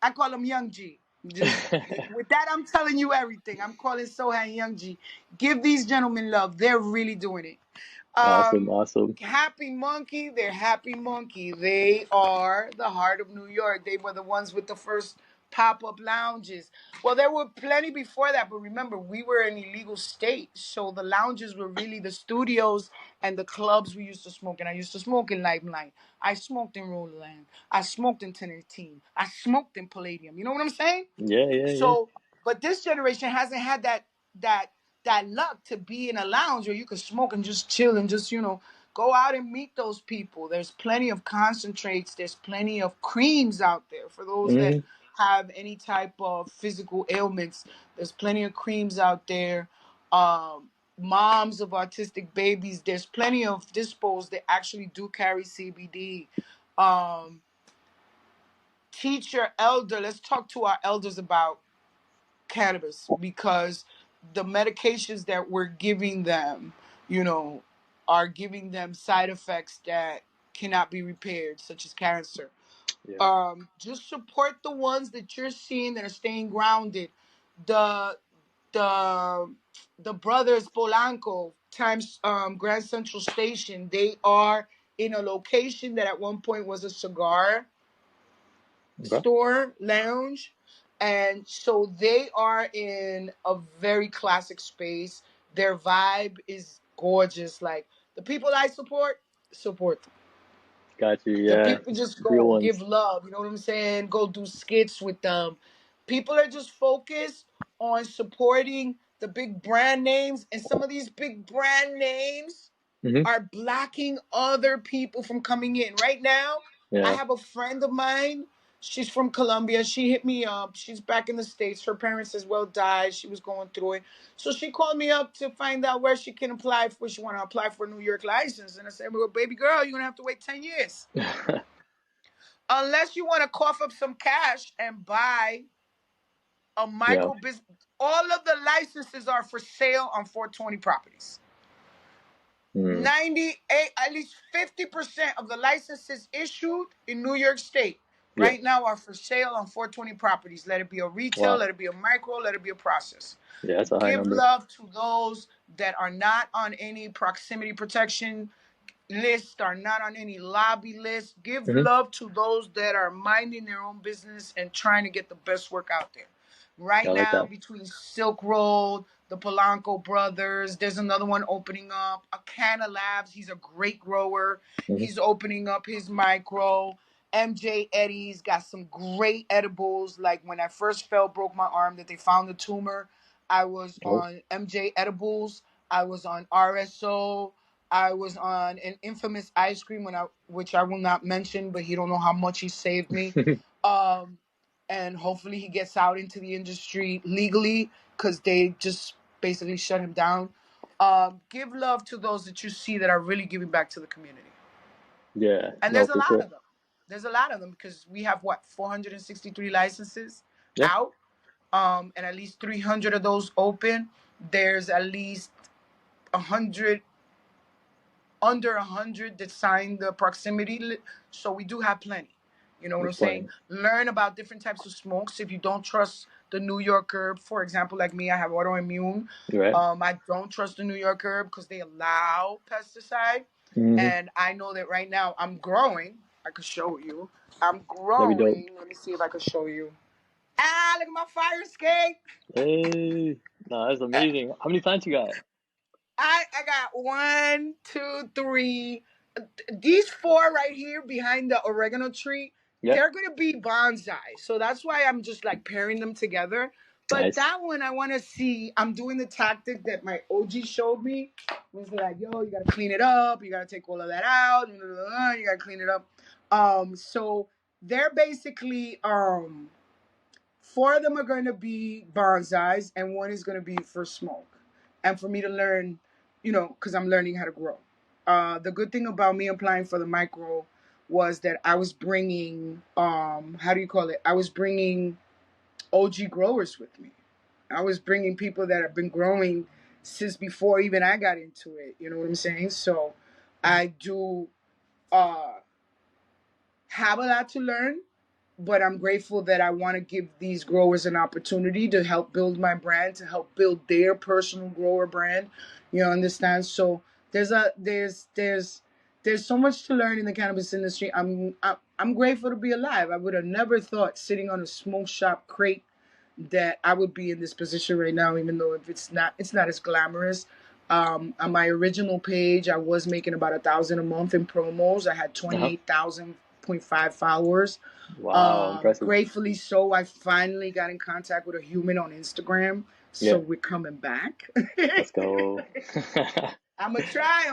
Speaker 2: I call him Young G. Just with that, I'm telling you everything. I'm calling Sohan Young G. Give these gentlemen love. They're really doing it.
Speaker 1: Awesome. Awesome.
Speaker 2: Happy Monkey, they're Happy Monkey. They are the heart of New York. They were the ones with the first pop-up lounges. Well, there were plenty before that, but remember, we were an illegal state, so the lounges were really the studios and the clubs we used to smoke in. I used to smoke in Limelight. I smoked in Roland. I smoked in 1018. I smoked in Palladium. You know what I'm saying?
Speaker 1: Yeah, yeah, yeah.
Speaker 2: So, but this generation hasn't had that that luck to be in a lounge where you could smoke and just chill and just go out and meet those people. There's plenty of concentrates. There's plenty of creams out there for those that
Speaker 1: Hmm.
Speaker 2: have any type of physical ailments. There's plenty of creams out there. Moms of autistic babies. There's plenty of dispos that actually do carry CBD. Um, Teach your elder. Let's talk to our elders about cannabis, because the medications that we're giving them, you know, are giving them side effects that cannot be repaired, such as cancer.
Speaker 1: Yeah.
Speaker 2: Just support the ones that you're seeing that are staying grounded. The the the brothers Polanco times Grand Central Station, they are in a location that at one point was a cigar
Speaker 1: Okay.
Speaker 2: store lounge, and so they are in a very classic space. Their vibe is gorgeous. Like, the people I support them.
Speaker 1: Got you.
Speaker 2: The
Speaker 1: Yeah.
Speaker 2: people just
Speaker 1: Real
Speaker 2: go give
Speaker 1: ones.
Speaker 2: love, you know what I'm saying? Go do skits with them. People are just focused on supporting the big brand names, and some of these big brand names
Speaker 1: Hmm.
Speaker 2: are blocking other people from coming in. Right now, I
Speaker 1: Yeah.
Speaker 2: have a friend of mine. She's from Colombia. She hit me up. She's back in the States. Her parents as well died. She was going through it. So she called me up to find out where she can apply for. She want to apply for a New York license. And I said, well, baby girl, you're going to have to wait 10 years. Unless you want to cough up some cash and buy a
Speaker 1: Yeah.
Speaker 2: micro business. All of the licenses are for sale on 420 properties.
Speaker 1: Mm.
Speaker 2: 98, at least 50% of the licenses issued in New York State
Speaker 1: Yeah.
Speaker 2: right now are for sale on 420 properties. Let it be a retail,
Speaker 1: Wow.
Speaker 2: let it be a micro, let it be a process.
Speaker 1: Yeah, that's a high
Speaker 2: Give
Speaker 1: number.
Speaker 2: love to those that are not on any proximity protection list, are not on any lobby list. Give
Speaker 1: Hmm.
Speaker 2: love to those that are minding their own business and trying to get the best work out there.
Speaker 1: I
Speaker 2: Right
Speaker 1: like
Speaker 2: now,
Speaker 1: that.
Speaker 2: between Silk Road, the Polanco brothers, there's another one opening up. Akana Labs, he's a great grower.
Speaker 1: Hmm.
Speaker 2: He's opening up his micro. MJ Eddie's got some great edibles. Like, when I first fell, broke my arm, that they found the tumor, I was
Speaker 1: Oh.
Speaker 2: on MJ Edibles. I was on RSO. I was on an infamous ice cream which I will not mention, but he don't know how much he saved me. Um, and hopefully he gets out into the industry legally, because they just basically shut him down. Give love to those that you see that are really giving back to the community,
Speaker 1: Yeah.
Speaker 2: and
Speaker 1: No,
Speaker 2: there's a
Speaker 1: for
Speaker 2: lot
Speaker 1: sure.
Speaker 2: of them. There's a lot of them because we have, what, 463 licenses
Speaker 1: Yeah.
Speaker 2: out, and at least 300 of those open. There's at least 100, under 100 that signed the proximity. So we do have plenty. You know what
Speaker 1: That's
Speaker 2: I'm saying?
Speaker 1: plenty.
Speaker 2: Learn about different types of smokes. If you don't trust the New York herb, for example, like me, I have autoimmune.
Speaker 1: Right.
Speaker 2: I don't trust the New York herb because they allow pesticide.
Speaker 1: Hmm.
Speaker 2: And I know that right now I'm growing. I could show you. I'm
Speaker 1: That'd be dope.
Speaker 2: growing. Let me see if I can show you. Ah, look at my fire escape.
Speaker 1: Hey. No, that's amazing. How many plants you got?
Speaker 2: I got one, two, three. These four right here behind the oregano tree,
Speaker 1: Yeah.
Speaker 2: they're gonna be bonsai. So that's why I'm just like pairing them together. But
Speaker 1: Nice.
Speaker 2: that one I want to see. I'm doing the tactic that my OG showed me. It was like, yo, you gotta clean it up. You gotta take all of that out. You gotta clean it up. So they're basically four of them are going to be bonsais, and one is going to be for smoke. And for me to learn, because I'm learning how to grow. The good thing about me applying for the micro was that I was bringing, how do you call it? I was bringing OG growers with me. I was bringing people that have been growing since before even I got into it. You know what I'm saying? So I do uh, have a lot to learn, but I'm grateful that I want to give these growers an opportunity to help build my brand, to help build their personal grower brand. You understand? So there's there's so much to learn in the cannabis industry. I'm grateful to be alive. I would have never thought sitting on a smoke shop crate that I would be in this position right now, even though if it's not as glamorous. On my original page, I was making about 1,000 a month in promos. I had
Speaker 1: Uh-huh.
Speaker 2: 28,000.5 followers.
Speaker 1: Wow, impressive.
Speaker 2: Gratefully so, I finally got in contact with a human on Instagram. So
Speaker 1: Yeah,
Speaker 2: we're coming back.
Speaker 1: let's go.
Speaker 2: I'm gonna try.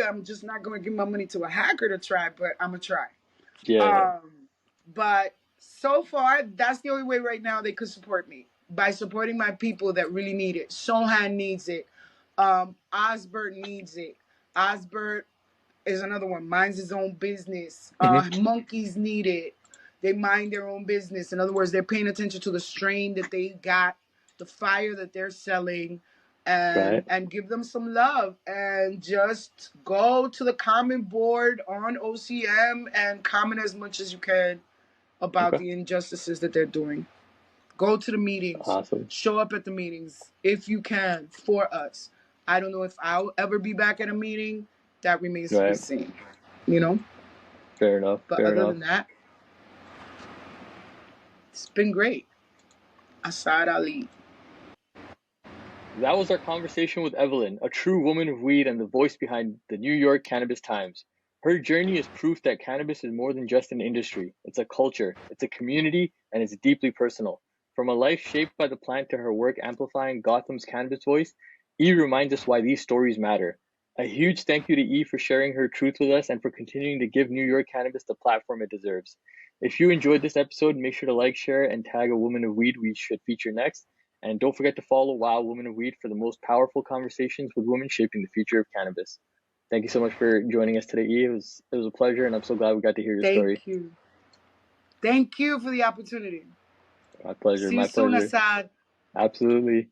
Speaker 2: I'm just not gonna give my money to a hacker to try, but I'm gonna try.
Speaker 1: Yeah.
Speaker 2: But so far, that's the only way right now they could support me, by supporting my people that really need it. Sohan needs it. Osbert needs it. Osbert is another one. Minds his own business.
Speaker 1: Hmm.
Speaker 2: Monkeys need it. They mind their own business. In other words, they're paying attention to the strain that they got, the fire that they're selling,
Speaker 1: Right.
Speaker 2: and give them some love, and just go to the comment board on OCM and comment as much as you can about
Speaker 1: Okay.
Speaker 2: the injustices that they're doing. Go to the meetings.
Speaker 1: Awesome.
Speaker 2: Show up at the meetings if you can for us. I don't know if I'll ever be back at a meeting. That remains to be
Speaker 1: Right.
Speaker 2: seen. You know?
Speaker 1: Fair enough.
Speaker 2: But
Speaker 1: Fair
Speaker 2: other
Speaker 1: enough.
Speaker 2: than that, it's been great. Asad Ali.
Speaker 1: That was our conversation with Evelyn, a true woman of weed and the voice behind the New York Cannabis Times. Her journey is proof that cannabis is more than just an industry. It's a culture, it's a community, and it's deeply personal. From a life shaped by the plant to her work amplifying Gotham's cannabis voice, E reminds us why these stories matter. A huge thank you to E for sharing her truth with us and for continuing to give New York cannabis the platform it deserves. If you enjoyed this episode, make sure to like, share, and tag a woman of weed we should feature next. And don't forget to follow WoW Women of Weed for the most powerful conversations with women shaping the future of cannabis. Thank you so much for joining us today, E. It was a pleasure, and I'm so glad we got to hear your story.
Speaker 2: Thank you. Thank you for the opportunity.
Speaker 1: My pleasure.
Speaker 2: See you
Speaker 1: My
Speaker 2: soon,
Speaker 1: pleasure.
Speaker 2: Assad.
Speaker 1: Absolutely.